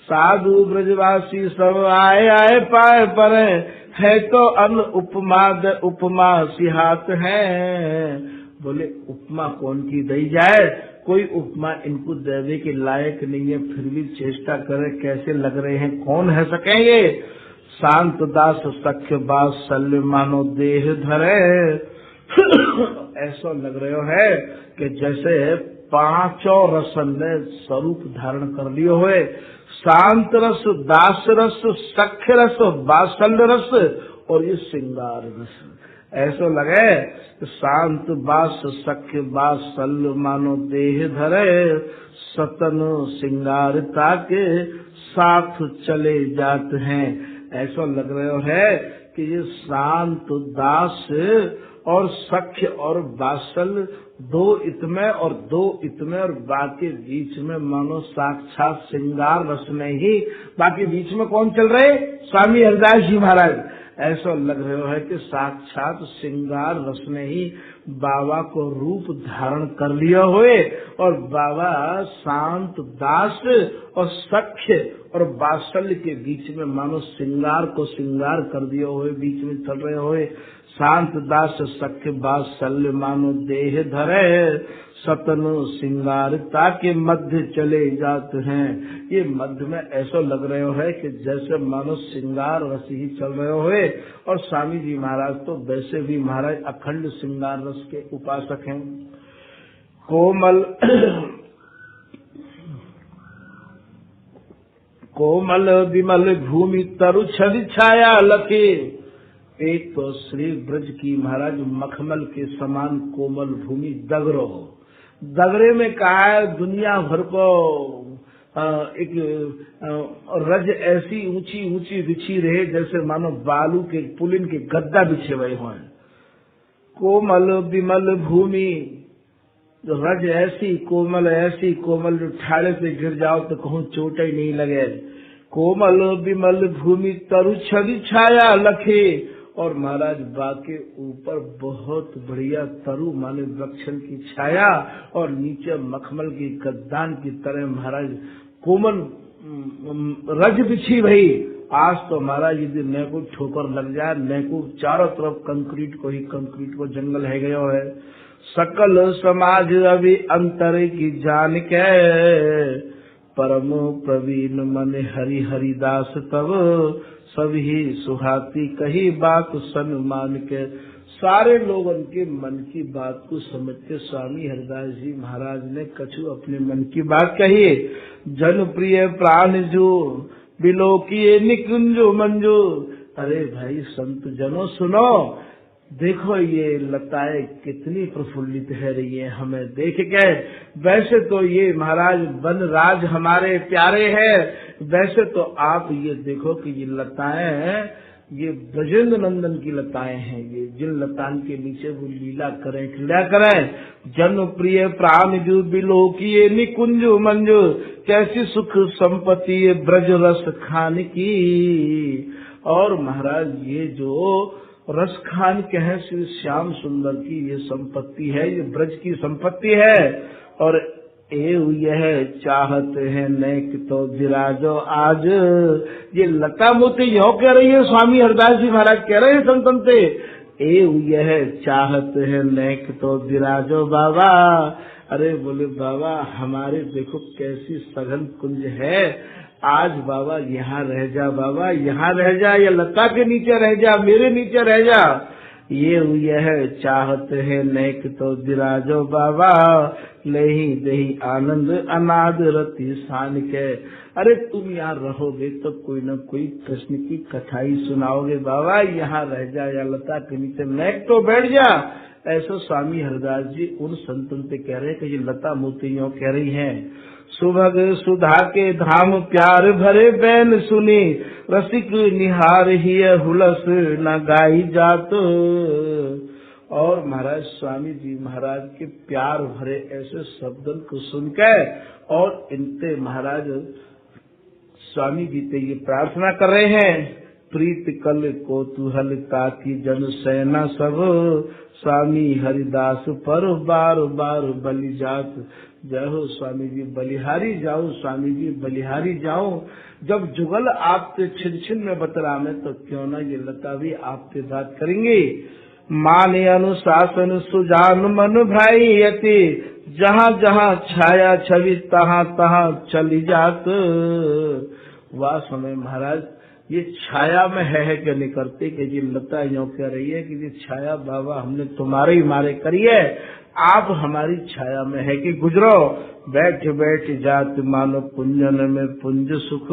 साधु ब्रजवासी सब आए आए पाए परे, है तो अन्न उपमा सिहात है। बोले उपमा कौन की दई जाए, कोई उपमा इनको देने के लायक नहीं है, फिर भी चेष्टा करे कैसे लग रहे हैं, कौन है सके ये। शांत दास सख्य बात्सल्य मानो देह धरे, ऐसा लग रहे है कि जैसे पांचों रसन ने स्वरूप धारण कर लिए हुए, शांत रस, दास रस, सख्य रस, वात्सल्य रस और ये श्रृंगार रस। ऐसा लगे शांत बास सख्य वात्सल्य मानो देह धरे, सतन श्रृंगारता के साथ चले जाते हैं। ऐसा लग रहा है कि ये शांत दास और सख्य और वात्सल्य दो इतने और दो इतने और बाकी बीच में मानो साक्षात श्रृंगार रस में ही, बाकी बीच में कौन चल रहे? स्वामी हरिदास जी महाराज। ऐसा लग रहा है कि साक्षात श्रृंगार रस ने ही बाबा को रूप धारण कर लिया हुए और बाबा शांत दास और सख्य और वात्सल्य के बीच में मानो श्रृंगार को श्रृंगार कर दिए हुए बीच में चल रहे हुए, शांत दास सख्य वात्सल्य मानो देह धरे, सतन श्रृंगारता के मध्य चले जाते हैं। ये मध्य में ऐसा लग रहे है कि जैसे मानो श्रृंगार रस ही चल रहे हुए, और स्वामी जी महाराज तो वैसे भी महाराज अखंड श्रृंगार रस के उपासक हैं। कोमल विमल भूमि तरु छवि छाया लखे। एक तो श्री ब्रज की महाराज मखमल के समान कोमल भूमि दगरो, दगरे में कहा है दुनिया भर को एक रज ऐसी ऊंची ऊंची बिछी रहे जैसे मानो बालू के पुलिन के गद्दा बिछे हुए हों। कोमल विमल भूमि, रज ऐसी कोमल जो ठाड़े से गिर जाओ तो कहूँ चोट ही नहीं लगे। कोमल विमल भूमि तरु छवि छाया लखे, और महाराज बाके ऊपर बहुत बढ़िया तरु माने वृक्षण की छाया और नीचे मखमल की गद्दान की तरह महाराज कोमल रज बिछी भई। आज तो महाराज यदि न को ठोकर लग जाए, न को चारों तरफ कंक्रीट को जंगल है गयो है। सकल समाज अभी अंतर की जान के, परम प्रवीण मन हरि हरिदास तब, सभी सुहाती कही बात सन्मान के। सारे लोग उनके मन की बात को समझ के स्वामी हरिदास जी महाराज ने कछु अपने मन की बात कही। जन प्रिय प्राण जो बिलोकिए निकुंजो मंजो। अरे भाई संत जनों सुनो, देखो ये लताएं कितनी प्रफुल्लित है रही है हमें देख के। वैसे तो ये महाराज वन राज हमारे प्यारे हैं, वैसे तो आप ये देखो कि ये लताएं ये ब्रजेंद्र नंदन की लताएं हैं। ये जिन लताओं के नीचे वो लीला करें क्रीड़ा करें। जन प्रिय प्राण जो बिलोकिए निकुंजो मंजो, कैसी सुख संपत्ति ये ब्रज रस खान की। और महाराज ये जो रस खान के हैं श्री श्याम सुंदर की ये संपत्ति है, ये ब्रज की संपत्ति है। और यह चाहते हैं नेक तो विराजो आज। ये लता मोती यो कह रही है, स्वामी हरिदास जी महाराज कह रहे हैं संतन से, यह चाहते हैं नेक तो विराजो बाबा। अरे बोले बाबा हमारे देखो कैसी सघन कुंज है, आज बाबा यहाँ रह जा, बाबा यहाँ रह जा, या लता के नीचे रह जा, मेरे नीचे रह जा। यह चाहते हैं नेक तो विराजो बाबा, लेही देही आनंद अनाद रति शान के। अरे तुम यहाँ रहोगे तो कोई न कोई कृष्ण की कथा ही सुनाओगे बाबा, यहाँ रह जा या लता के नीचे नेक तो बैठ जा। ऐसा स्वामी हरिदास जी उन संतों से कह रहे हैं कि ये लता मोतियों कह रही हैं। सुभग सुधा के धाम प्यार भरे बैन सुनी, रसिक निहार ही हुलस न गाई जात। और महाराज स्वामी जी महाराज के प्यार भरे ऐसे शब्दों को सुनकर और इनसे महाराज स्वामी जी से ये प्रार्थना कर रहे हैं, प्रीत कल कोतूहल ताकि जन सेना सब, स्वामी हरिदास पर बार बार बलि जात। जय हो स्वामी जी बलिहारी जाओ, स्वामी जी बलिहारी जाओ। जब जुगल आपके छिन छिन में बतरा में तो क्यों ना ये लता भी आपसे बात करेंगे। माने अनुशासन सुजान मन भाई यति, जहाँ जहाँ छाया छवि तहाँ तहाँ चली जात। वाह समय महाराज ये छाया में है कि नहीं करते कि जी लता यूं कह रही है कि ये छाया बाबा हमने तुम्हारे ही मारे करी है, आप हमारी छाया में है कि गुजरो। बैठ बैठ जात मानो पुंजन में पुंज सुख।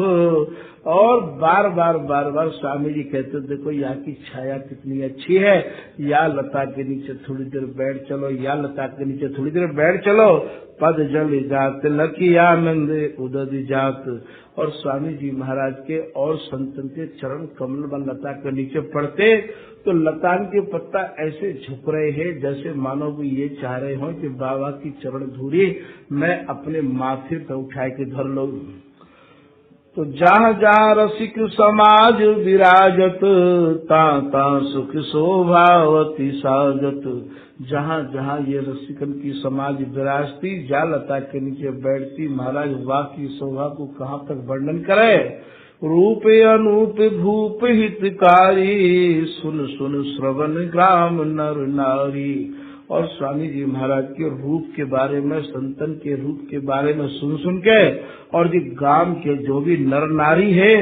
और बार बार स्वामी जी कहते देखो यहाँ की छाया कितनी अच्छी है, या लता के नीचे थोड़ी देर बैठ चलो, या लता के नीचे थोड़ी देर बैठ चलो। पद जल जात लकी आनंद उदद जात। और स्वामी जी महाराज के और संतन के चरण कमल व लता के नीचे पड़ते तो लतान के पत्ता ऐसे झुक रहे हैं जैसे मानो वो ये चाह रहे हो कि बाबा की चरण धूरी मैं अपने माथे पर उठा के धर लूं। तो जहाँ जहाँ रसिक समाज विराजत, ता सुख शोभावती साजत। जहाँ जहाँ ये रसिकन की समाज विराजती, जा लता के नीचे बैठती, महाराज वाह की शोभा को कहाँ तक वर्णन करे। रूप अनूप भूप हितकारी, सुन सुन श्रवण ग्राम नर नारी। और स्वामी जी महाराज के रूप के बारे में, संतन के रूप के बारे में सुन के, और जी गांव के जो भी नर नारी है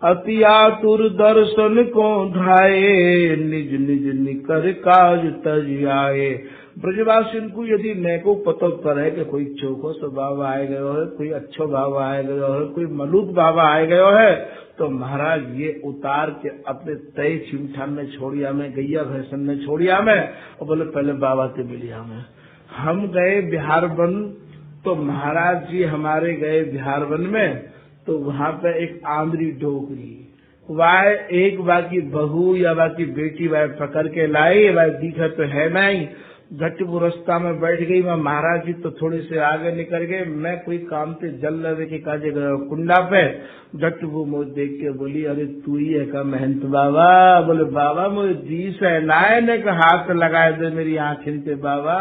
अति आतुर दर्शन को धाये, निज निज निकर काज तज आए। ब्रजवासी को यदि neko पतो करे कि कोई चौको से बाबा आए गयो है, कोई अच्छो बाबा आए गयो है, कोई मलूक बाबा आए गयो है, तो महाराज ये उतार के अपने तय चिमठान में छोड़िया में, गैया भैंसन में छोड़िया में, और बोले पहले बाबा के मिलिया में। हम गए बिहार वन, तो महाराज जी हमारे गए बिहार वन में, तो वहाँ पे एक आंध्री डोगरी वाय एक बाकी बहू या बाकी बेटी वाय पकड़ के लाई, वाय दिखा तो है नहीं। झट वो रास्ता में बैठ गई, मैं महाराज जी तो थोड़े से आगे निकल गए, मैं कोई काम से जल लगे के काजे गया कुंडा पे। झट वो मुझे देख के बोली अरे तू ही है का महंत बाबा? बोले बाबा मुझे दीस है नाय ने का हाथ लगाए दे मेरी आँखिन पे, बाबा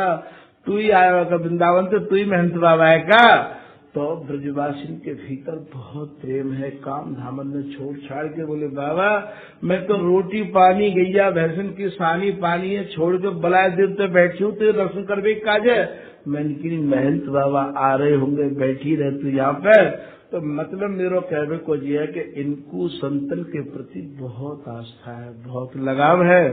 तू ही आया का वृंदावन से, तू ही महंत बाबा है का? तो ब्रजवासी के भीतर बहुत प्रेम है, काम धामन में छोड़ छाड़ के बोले बाबा मैं तो रोटी पानी गैया भैंसन की सानी पानी है छोड़ के बलाय देव तो बैठी हूँ, तो दर्शन करवे काज है। मैंने की महंत बाबा आ रहे होंगे, बैठी रहे तू यहाँ पे। तो मतलब मेरा कहने को ये है कि इनको संतन के प्रति बहुत आस्था है, बहुत लगाव है।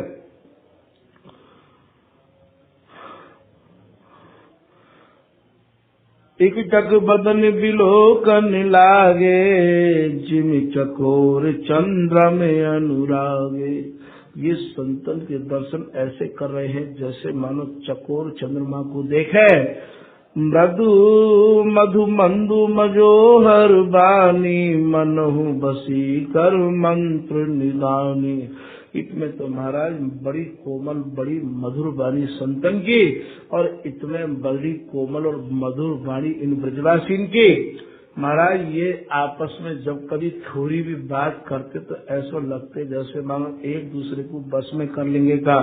एक टक बदन बिलोकन लागे, जिम चकोर चंद्र में अनुरागे। ये संतन के दर्शन ऐसे कर रहे हैं जैसे मानो चकोर चंद्रमा को देखे। मृदु मधु मंदु मजोहर बानी, मनहु बसी कर मंत्र निदानी। इसमें तो महाराज बड़ी कोमल बड़ी मधुर वाणी संतन की, और इसमें बड़ी कोमल और मधुर वाणी इन ब्रजवासीन की। महाराज ये आपस में जब कभी थोड़ी भी बात करते तो ऐसा लगते जैसे मानो एक दूसरे को बस में कर लेंगे का।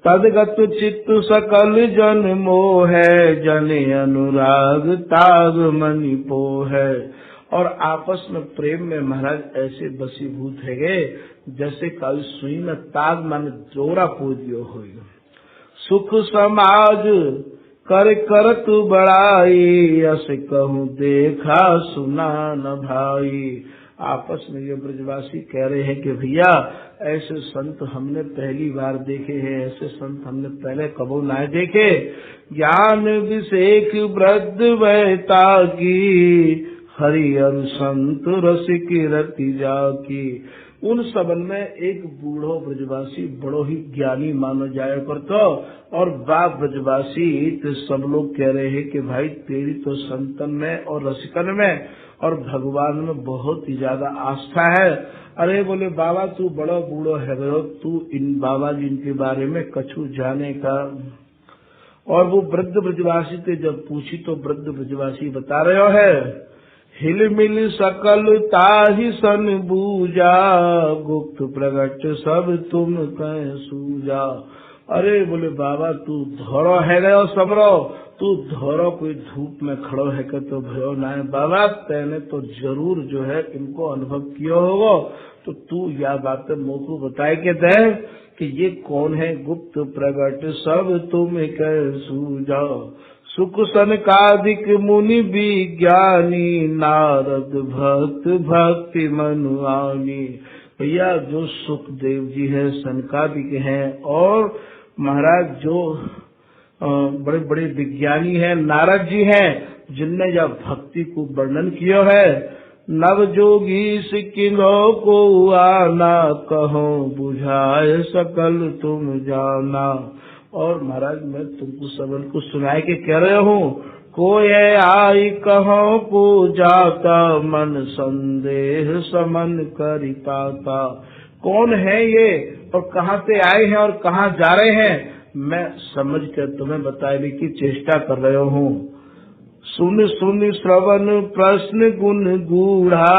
तदगत चित्त सकल जन मोह है, जन अनुराग ताग मणि पोह है। और आपस में प्रेम में महाराज ऐसे बसीभूत है गए जैसे कल सुई में ताग मन जोरा पोदियो हो। सुख समाज कर कर तू बड़ाई, अस कहूँ देखा सुना न भाई। आपस में ये ब्रजवासी कह रहे हैं कि भैया ऐसे संत हमने पहली बार देखे हैं, ऐसे संत हमने पहले कबो ना देखे। ज्ञान विषेक वृद्ध वैता की, हरि अरु संत रसिक रति जाकी। उन सबन में एक बूढ़ो ब्रजवासी बड़ो ही ज्ञानी मानो जाया करतो, और बाप ब्रजवासी तो सब लोग कह रहे हैं कि भाई तेरी तो संतन में और रसिकन में और भगवान में बहुत ही ज्यादा आस्था है। अरे बोले बाबा तू बड़ा बूढ़ो है, तू इन बाबा जी इनके बारे में कछु जाने का। और वो वृद्ध ब्रजवासी से जब पूछी तो वृद्ध ब्रजवासी बता रहे हो है, हिल मिल सकल ताहि सन बूजा, गुप्त प्रगट सब तुम कह सूजा। अरे बोले बाबा तू धोरो है गयो सबरो, तू धोरो कोई धूप में खड़ो है के तो भयो ना है बाबा, तेने तो जरूर जो है इनको अनुभव किया होगा। तो तू यह बातें मोको बताए के दे कि ये कौन है। गुप्त प्रगट सब तुम कह सूजा, सुख सनकादिक मुनि विज्ञानी, नारद भक्त भक्ति मनुआनी। भैया जो सुखदेव जी है, सनकादिक हैं, और महाराज जो बड़े बड़े विज्ञानी हैं, नारद जी हैं, जिनने यह भक्ति को वर्णन किया है। नव जोगी सिकिनो को आना, कहो बुझाए सकल तुम जाना। और महाराज मैं तुमको सबन को सुनाए के कह रहे हूँ, कोई आई कहो को जाता, मन संदेह समन करि पाता। कौन है ये और कहाँ से आए हैं और कहाँ जा रहे हैं, मैं समझ कर तुम्हें बताने की चेष्टा कर रहा हूँ। सुन सुन श्रवण प्रश्न गुण गूढ़ा,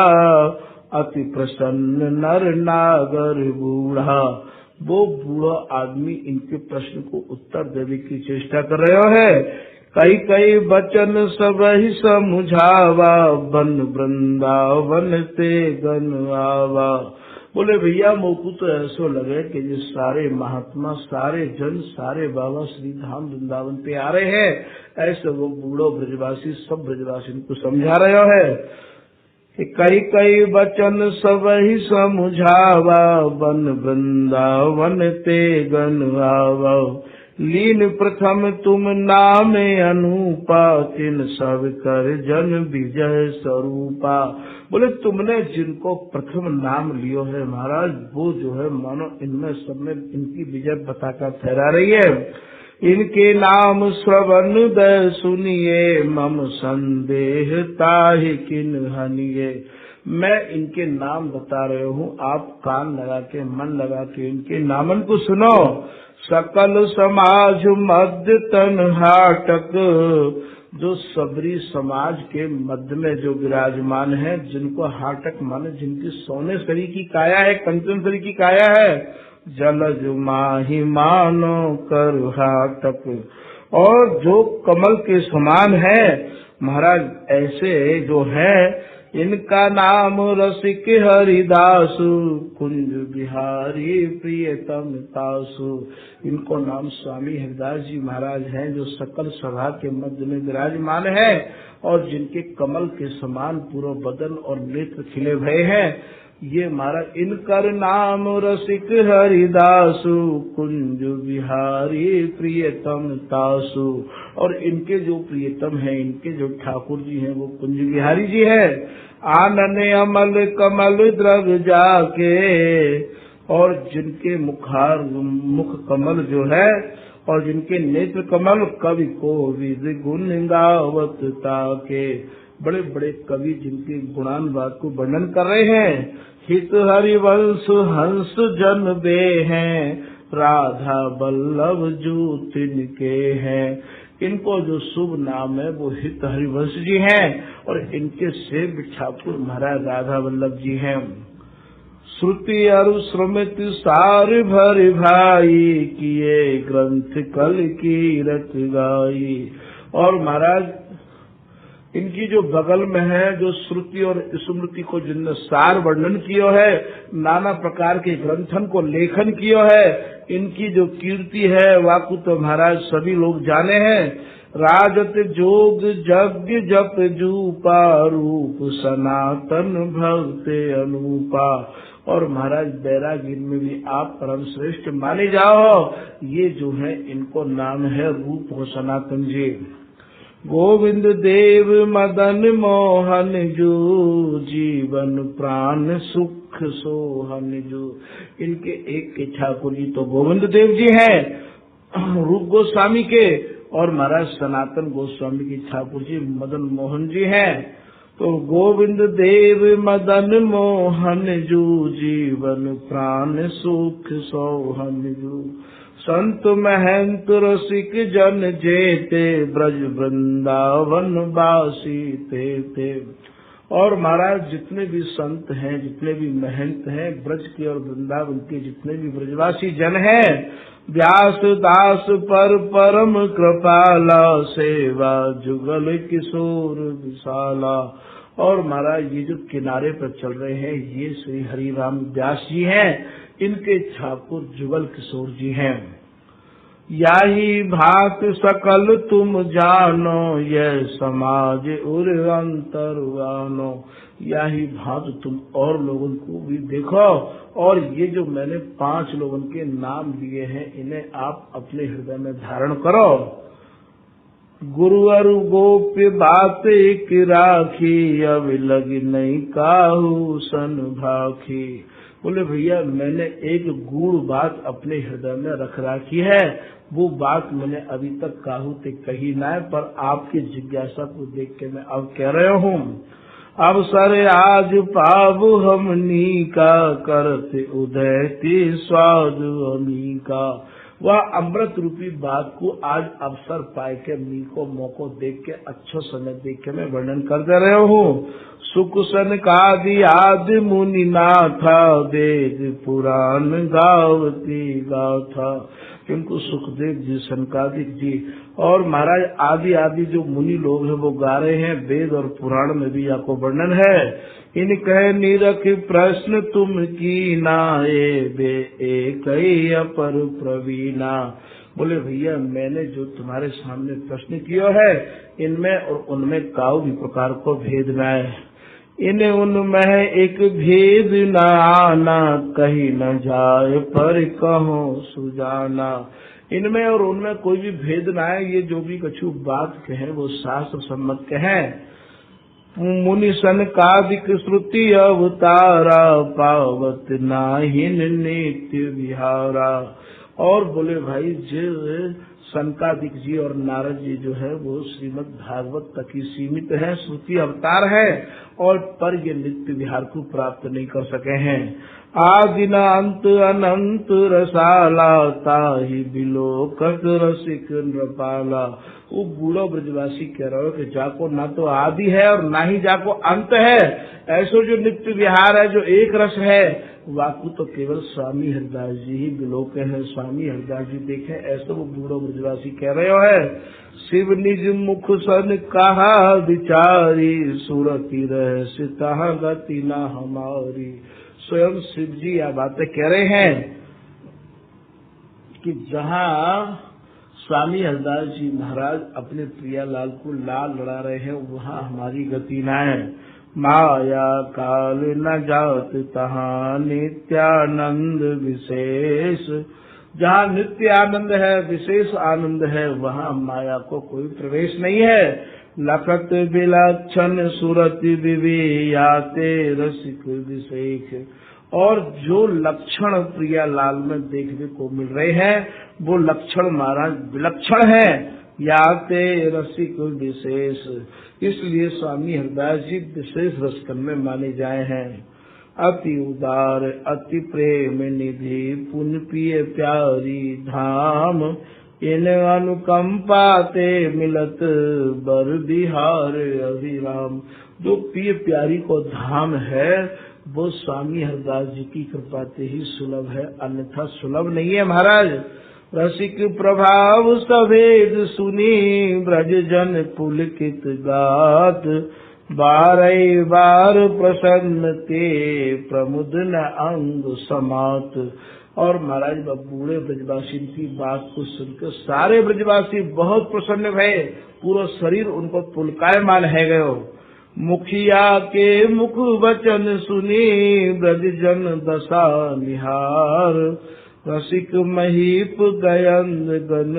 अति प्रसन्न नर नागर बूढ़ा। वो बूढ़ा आदमी इनके प्रश्न को उत्तर देने की चेष्टा कर रहे है। कई कई वचन सब ही समझावा, बन वृंदावन ते गन आवा। बोले भैया मोकू तो ऐसा लगे कि ये सारे महात्मा, सारे जन, सारे बाबा श्री धाम वृंदावन पे आ रहे हैं। ऐसे वो बूढ़ो ब्रजवासी सब ब्रजवासी इनको समझा रहे है कि कई कई वचन सब ही समझावा, बन वृंदावन ते गन आवा। लीन प्रथम तुम नाम अनूपा, तिन सब कर जन विजय स्वरूपा। बोले तुमने जिनको प्रथम नाम लियो है महाराज, वो जो है मानो इनमें सब में इनकी विजय पताका फहरा रही है। इनके नाम श्रवण दय सुनिए, मम संदेह ताहि किन हनिए। मैं इनके नाम बता रहे हूँ, आप कान लगा के मन लगा के इनके नामन को सुनो। सकल समाज मध्य तन हाटक, जो सबरी समाज के मध्य में जो विराजमान है, जिनको हाटक माने जिनकी सोने सरी की काया है, कंचन सरी की काया है, जलज माही मानो कर हाटक। और जो कमल के समान है महाराज, ऐसे जो है इनका नाम रसिक हरिदासु, कुंज बिहारी प्रियतम तासु। इनको नाम स्वामी हरिदास जी महाराज हैं, जो सकल सभा के मध्य में विराजमान है और जिनके कमल के समान पूरा बदन और नेत्र खिले भये हैं। ये महाराज इनकर नाम रसिक हरिदासु, कुंज बिहारी प्रियतम तासु। और इनके जो प्रियतम हैं, इनके जो ठाकुर जी हैं, वो कुंज बिहारी जी हैं। आनन अमल कमल द्रव जाके, और जिनके मुख कमल जो है और जिनके नेत्र कमल, कवि को विद गुण गावत ताके। बड़े बड़े कवि जिनके गुणानुवाद को वर्णन कर रहे हैं। हित हरिवंश हंस जन बे हैं, राधा बल्लभ जू तिनके हैं। इनको जो शुभ नाम है वो हित हरिवंश जी हैं और इनके सेव ठाकुर महाराज राधा बल्लभ जी हैं। श्रुति अरु श्रमित सार भर भाई, किए ग्रंथ कल की रत गाई। और महाराज इनकी जो बगल में है, जो श्रुति और स्मृति को जिनने सार वर्णन किया है, नाना प्रकार के ग्रंथन को लेखन किया है, इनकी जो कीर्ति है वाकु तो महाराज सभी लोग जाने हैं। राजत जोग यज्ञ जप जूपा, रूप सनातन भक्ते अनूपा। और महाराज बैरागी में भी आप परम श्रेष्ठ माने जाओ। ये जो है इनको नाम है रूप हो सनातन जी। गोविंद देव मदन मोहन जू, जीवन प्राण सुख सोहन जू। इनके एक के ठाकुर जी तो गोविंद देव जी हैं, रूप गोस्वामी के, और महाराज सनातन गोस्वामी की ठाकुर जी मदन मोहन जी हैं। तो गोविंद देव मदन मोहन जू, जीवन प्राण सुख सोहन जू। संत महंत रसिक जन जेते, ब्रज वृंदावन बासी ते। और महाराज जितने भी संत हैं, जितने भी महंत हैं, ब्रज के और वृंदावन के जितने भी ब्रजवासी जन हैं, व्यास दास पर परम कृपाला, सेवा जुगल किशोर विशाला। और महाराज ये जो किनारे पर चल रहे हैं, ये श्री हरिराम व्यास जी हैं, इनके ठाकुर जुगल किशोर जी हैं। याही भात सकल तुम जानो, यह समाज उर अंतर्वानो। याही भात तुम और लोगों को भी देखो, और ये जो मैंने 5 लोगों के नाम लिए हैं, इन्हें आप अपने हृदय में धारण करो। गुरुवर गोप्य बात एक राखी, अब लग नहीं काहू सन भाखी। बोले भैया मैंने एक गूढ़ बात अपने हृदय में रख रखी है, वो बात मैंने अभी तक काहू ते कही ना है, पर आपकी जिज्ञासा को देख के मैं अब कह रहा हूँ। अवसर आज पाव हमनी का, करते उदय ते स्वाद हमी का। वह अमृत रूपी बात को आज अवसर पाए के मी को मौको देख के, अच्छा समय देख के मैं वर्णन कर दे रहा हूँ। सुख सन कादि आदि मुनि नाथा, वेद पुराण गावती गाथा। किंतु सुखदेव जी, सनकादिक जी और महाराज आदि आदि जो मुनि लोग हैं वो गा रहे हैं, वेद और पुराण में भी आपको वर्णन है। इन कह निरख प्रश्न तुम की नाए, बे एक अपर प्रवीणा। बोले भैया मैंने जो तुम्हारे सामने प्रश्न किया है, इनमें और उनमें काऊ भी प्रकार को भेद न है। इन्हें उनमें एक भेद न आना, कहीं न जाए पर कहो सुजाना। इनमें और उनमें कोई भी भेद न आए, ये जो भी कछु बात कहे वो शास्त्र सम्मत कहे। मुनि सनकादिक श्रुति अवतारा, पावत नाहिन नित्य विहारा। और बोले भाई जो सनकादिक जी और नारद जी जो है वो श्रीमद् भागवत तक ही सीमित है, श्रुति अवतार है, और पर ये नित्य विहार को प्राप्त नहीं कर सके हैं। आदि न अंत अनंत रसाला, ताहि बिलोकत रसिक नृपाला। वो बूढ़ो ब्रजवासी कह रहे हो कि जाको ना तो आदि है और ना ही जाको अंत है, ऐसो जो नित्य विहार है, जो एक रस है, वाकु तो केवल स्वामी हरिदास जी ही बिलोके हैं, स्वामी हरिदास जी देखे, ऐसे वो बूढ़ो ब्रजवासी कह रहे हो है। शिव निज मुख सन कहा विचारी, सुरति रह सीता गति न हमारी। स्वयं शिव जी यह बातें कह रहे हैं कि जहाँ स्वामी हरिदास जी महाराज अपने प्रियालाल को लाल लड़ा रहे हैं, वहाँ हमारी गति न है। माया काल न जात तहाँ नित्यानंद विशेष। जहाँ नित्य आनंद है, विशेष आनंद है, वहाँ माया को कोई प्रवेश नहीं है। लखत विलक्षण सुरति विवियाते रसिक विशेष। और जो लक्षण प्रियालाल में देखने को मिल रहे हैं, वो लक्षण महाराज विलक्षण है, याते रसिक विशेष। इसलिए स्वामी हरिदास जी विशेष रसकन में माने जाए हैं। अति उदार अति प्रेम निधि, पुन पिय प्यारी धाम। इन अनुकंपा ते मिलत, बर बिहार अभिराम। जो पिय प्यारी को धाम है, वो स्वामी हरिदास जी की कृपा से ही सुलभ है, अन्यथा सुलभ नहीं है महाराज। रसिक प्रभाव सभेद सुनी, ब्रज जन पुलकित गात। बारह बार प्रसन्न ते, प्रमुदन अंग समात। और महाराज बूढ़े ब्रजवासी की बात को सुनकर सारे ब्रजवासी बहुत प्रसन्न भये, पूरा शरीर उनको पुलकायमान है गयो। मुखिया के मुख वचन सुनी, ब्रज जन दशा निहार। रसिक महीप गयंद गण,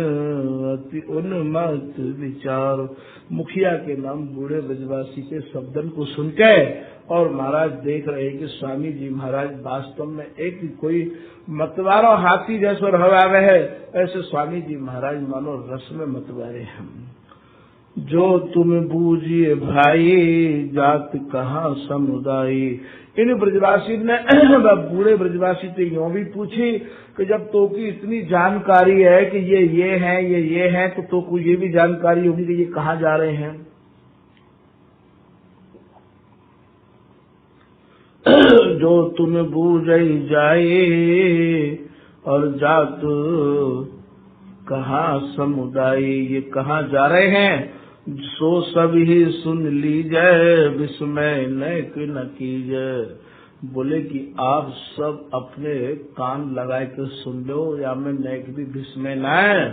अति उन्मत्त विचार। मुखिया के नाम बूढ़े ब्रजवासी के शब्दन को सुनके और महाराज देख रहे कि स्वामी जी महाराज वास्तव में एक कोई मतवारो हाथी जैसा रहे है, ऐसे स्वामी जी महाराज मानो रस में मतवारे हैं। जो तुम बूझिए भाई, जात कहाँ समुदायी। इन ब्रजवासी ने बूढ़े ब्रजवासी से यूं भी पूछी कि जब तो की इतनी जानकारी है कि ये है ये है, तो को ये भी जानकारी होगी कि ये कहाँ जा रहे हैं। जो तुम बूझ जाए और जात कहाँ समुदाय, ये कहाँ जा रहे हैं, सो सब ही सुन लीजिए, विस्मय न कीजिए। बोले कि आप सब अपने कान लगाए के सुन लो, या मैं नेक भी विस्मय न है।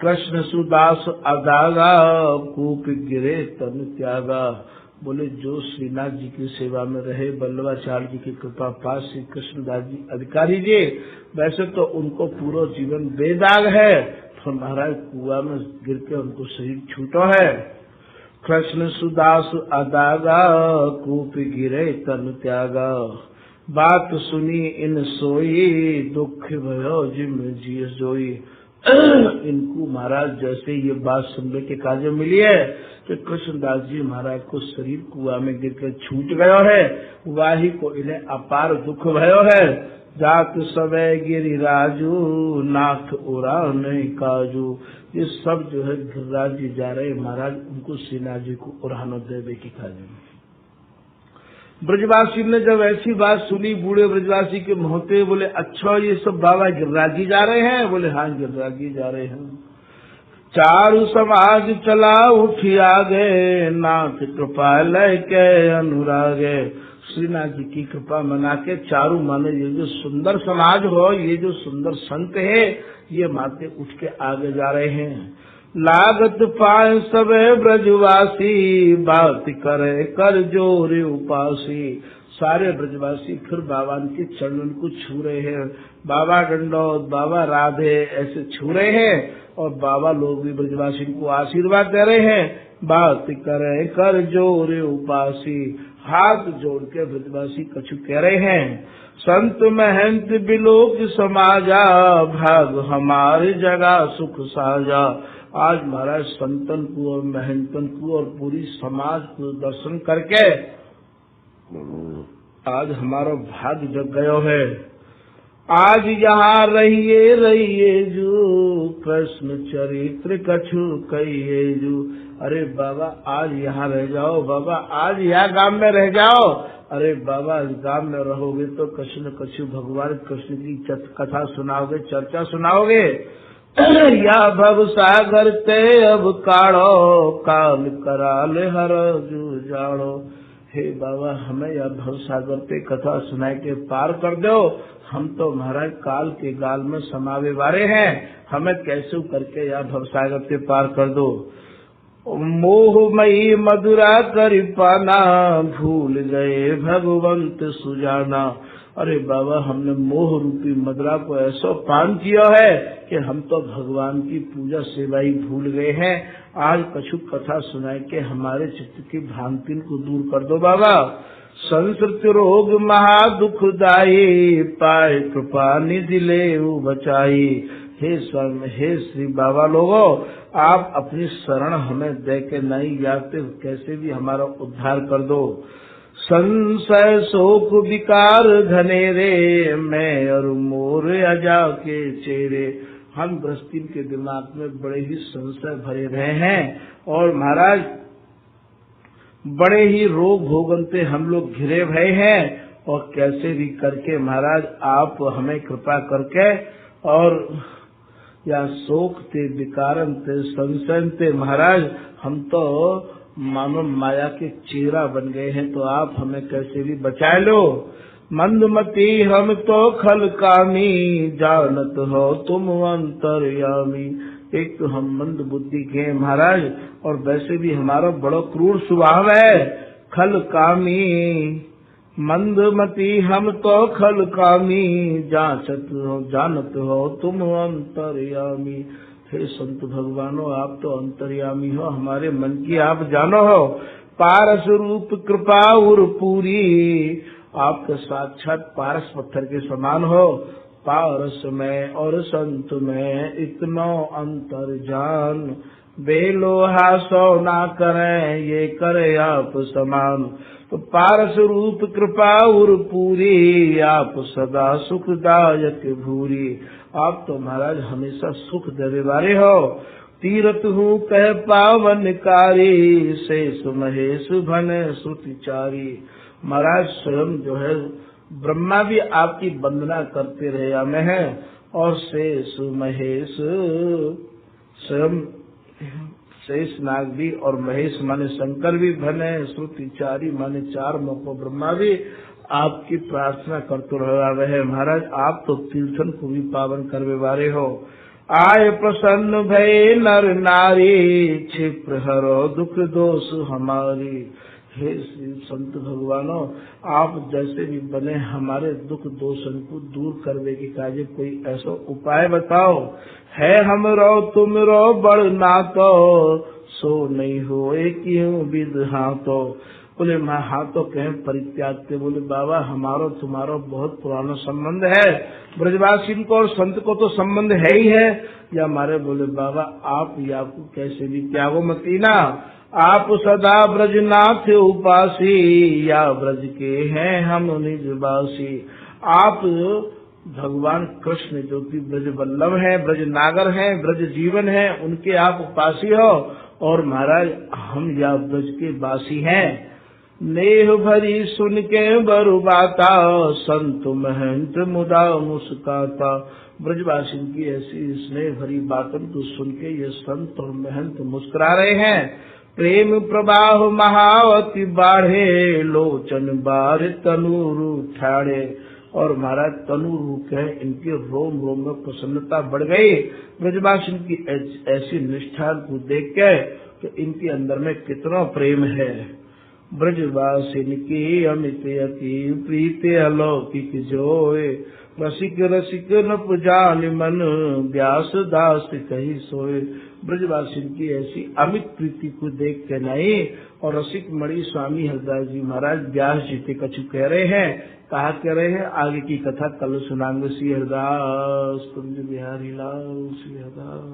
कृष्ण सुदास अदागा, कूप गिरे तन त्यागा। बोले जो श्रीनाथ जी की सेवा में रहे, बल्लभाचार्य जी की कृपा पास श्री कृष्णदास जी अधिकारी जी, वैसे तो उनको पूरा जीवन बेदाग है, तो महाराज कुआं में गिर के उनको शरीर छूटा है। कृष्ण सुदास अदागा, कूप गिरे तन त्यागा। बात सुनी इन सोई, दुख भयो जिम जी जोई। इनको महाराज जैसे ये बात सुनने के कार्य मिली है कि कृष्णदास जी महाराज को शरीर कुआं में गिरकर छूट गयो है, वाही को इन्हें अपार दुख भयो है। जात सवै गिरिराजू, नाथ उरा नहीं काजू। ये सब जो है गिरिराज जी जा रहे महाराज, उनको श्रीनाथ जी को उड़ाना देवे की कार्य। ब्रजवासी ने जब ऐसी बात सुनी, बूढ़े ब्रजवासी के मोहते बोले अच्छा ये सब बाबा गिरिराज जी जा रहे हैं? बोले हाँ गिरिराज जी जा रहे हैं। चारु समाज चला उठी आगे, नाथ कृपा लय के अनुरागे। श्रीनाथ जी की कृपा मना के चारू माने ये जो सुंदर समाज हो, ये जो सुंदर संत है, ये माते उठ के आगे जा रहे हैं। लागत पाए सबे ब्रजवासी, बात करे कर जोरे उपासी। सारे ब्रजवासी फिर बाबा के चरणों को छू रहे हैं, बाबा दंडोत, बाबा राधे ऐसे छू रहे हैं, और बाबा लोग भी ब्रजवासी को आशीर्वाद दे रहे हैं। बात करे कर जोरे उपासी, हाथ जोड़ के ब्रजवासी कछु कह रहे हैं। संत महंत बिलोक समाजा, भाग हमारी जगह सुख साजा। आज महाराज संतन को और महंतन को और पूरी समाज को दर्शन करके आज हमारा भाग्य जग गयो है। आज यहाँ रहिए रहिए जो, कृष्ण चरित्र कछु कहिए जो। अरे बाबा आज यहाँ रह जाओ, बाबा आज यहाँ गांव में रह जाओ। अरे बाबा इस गांव में रहोगे तो कछु न कछु भगवान कृष्ण की कथा सुनाओगे, चर्चा सुनाओगे। या भव सागर ते अब काढ़ो, काल कराल हर जू जाड़ो। हे बाबा हमें या भव सागर पे कथा सुनाए के पार कर दो, हम तो महाराज काल के गाल में समावे वाले हैं, हमें कैसे करके या भव सागर पे पार कर दो। मोहमयी मधुरा कर पाना, भूल गए भगवंत सुजाना। अरे बाबा हमने मोह रूपी मदरा को ऐसा पान किया है कि हम तो भगवान की पूजा सेवा ही भूल गए हैं। आज कछु कथा सुनाए के हमारे चित्त की भ्रांति को दूर कर दो बाबा। संस्कृत रोग महा दुखदाई, पाए कृपा निधि ले बचाई। हे स्वामी, हे श्री बाबा लोगों, आप अपनी शरण हमें दे के नहीं जाते, कैसे भी हमारा उद्धार कर दो। संशय शोक विकार घनेरे, मैं और मोर अजा के चेहरे। हम गृहस्थी के दिमाग में बड़े ही संशय भरे रहे हैं, और महाराज बड़े ही रोग भोगन पे हम लोग घिरे भये हैं, और कैसे भी करके महाराज आप हमें कृपा करके, और या शोक ते विकारन ते संशय ते महाराज हम तो मानो माया के चेहरा बन गए हैं, तो आप हमें कैसे भी बचा लो। मंदमती हम तो खल कामी, जानत हो तुम अंतर्यामी। एक तो हम मंद बुद्धि के महाराज, और वैसे भी हमारा बड़ा क्रूर स्वभाव है। खल कामी मंदमती हम तो खल कामी, जानत हो तुम अंतर्यामी। हे संत भगवानों, आप तो अंतर्यामी हो, हमारे मन की आप जानो हो। पारस रूप कृपा उर पूरी, आप तो साक्षात पारस पत्थर के समान हो। पारस में और संत में इतना अंतर जान, बेलोहा सो ना करें ये करे आप समान। तो पारस रूप कृपा उर पूरी, आप सदा सुखदायक भूरी। आप तो महाराज हमेशा सुख देने वाले हो। तीरथ हूँ कह पावनकारी, शेष महेश भने श्रुतिचारी। महाराज स्वयं जो है ब्रह्मा भी आपकी वंदना करते रहे हमें है, और शेष महेश स्वयं शेष नाग भी और महेश माने शंकर भी भने, श्रुतिचारी माने चार मुखो ब्रह्मा भी आपकी प्रार्थना करते रहे महाराज। आप तो तीर्थन को भी पावन करवे वाले हो। आय प्रसन्न भय नर नारी, क्षिप्र हरो दुख दोष हमारी। हे श्री संत भगवानों, आप जैसे भी बने हमारे दुख दोषन को दूर करने के कार्य कोई ऐसा उपाय बताओ। है हम रो तुम रो बड़ नातो, सो नहीं होए क्यों विध हाथो। बोले मैं हाथों कहें परित्याग के। बोले बाबा हमारो तुम्हारो बहुत पुराना संबंध है, ब्रजवासी को और संत को तो संबंध है ही है। या हमारे बोले बाबा आप या को कैसे भी त्यागो मतीना। आप सदा ब्रजनाथ उपासी, या ब्रज के हैं हम निजवासी। आप भगवान कृष्ण जो कि ब्रज वल्लभ है, ब्रज नागर है, ब्रज जीवन है, उनके आप उपासी हो। और महाराज हम या ब्रज के वासी हैं। नेह भरी सुन के बरु बाता, संत महंत मुदा मुस्काता। ब्रजवासी की ऐसी स्नेह भरी बातों को सुन के ये संत और महंत मुस्कुरा रहे हैं। प्रेम प्रवाह महावती बाढ़े, लोचन बार तनुरु ठाड़े। और महाराज तनुरु कहे इनके रोम रोम में प्रसन्नता बढ़ गई। ब्रजवासी की ऐसी निष्ठा को देख के कि इनके अंदर में कितना प्रेम है। ब्रजवासिन की अमित अति प्रीति अलौकिक जोए, रसिक रसिक न पुजान मन, व्यास दास कही सोए। ब्रजवासिन की ऐसी अमित प्रीति को देख के नहीं। और रसिक मणि स्वामी हरदास जी महाराज व्यास जी के कछु कह रहे हैं। कहा कह रहे हैं आगे की कथा कल सुनाएंगे। श्री हरदास कुंज बिहारी लाल श्री हरदास।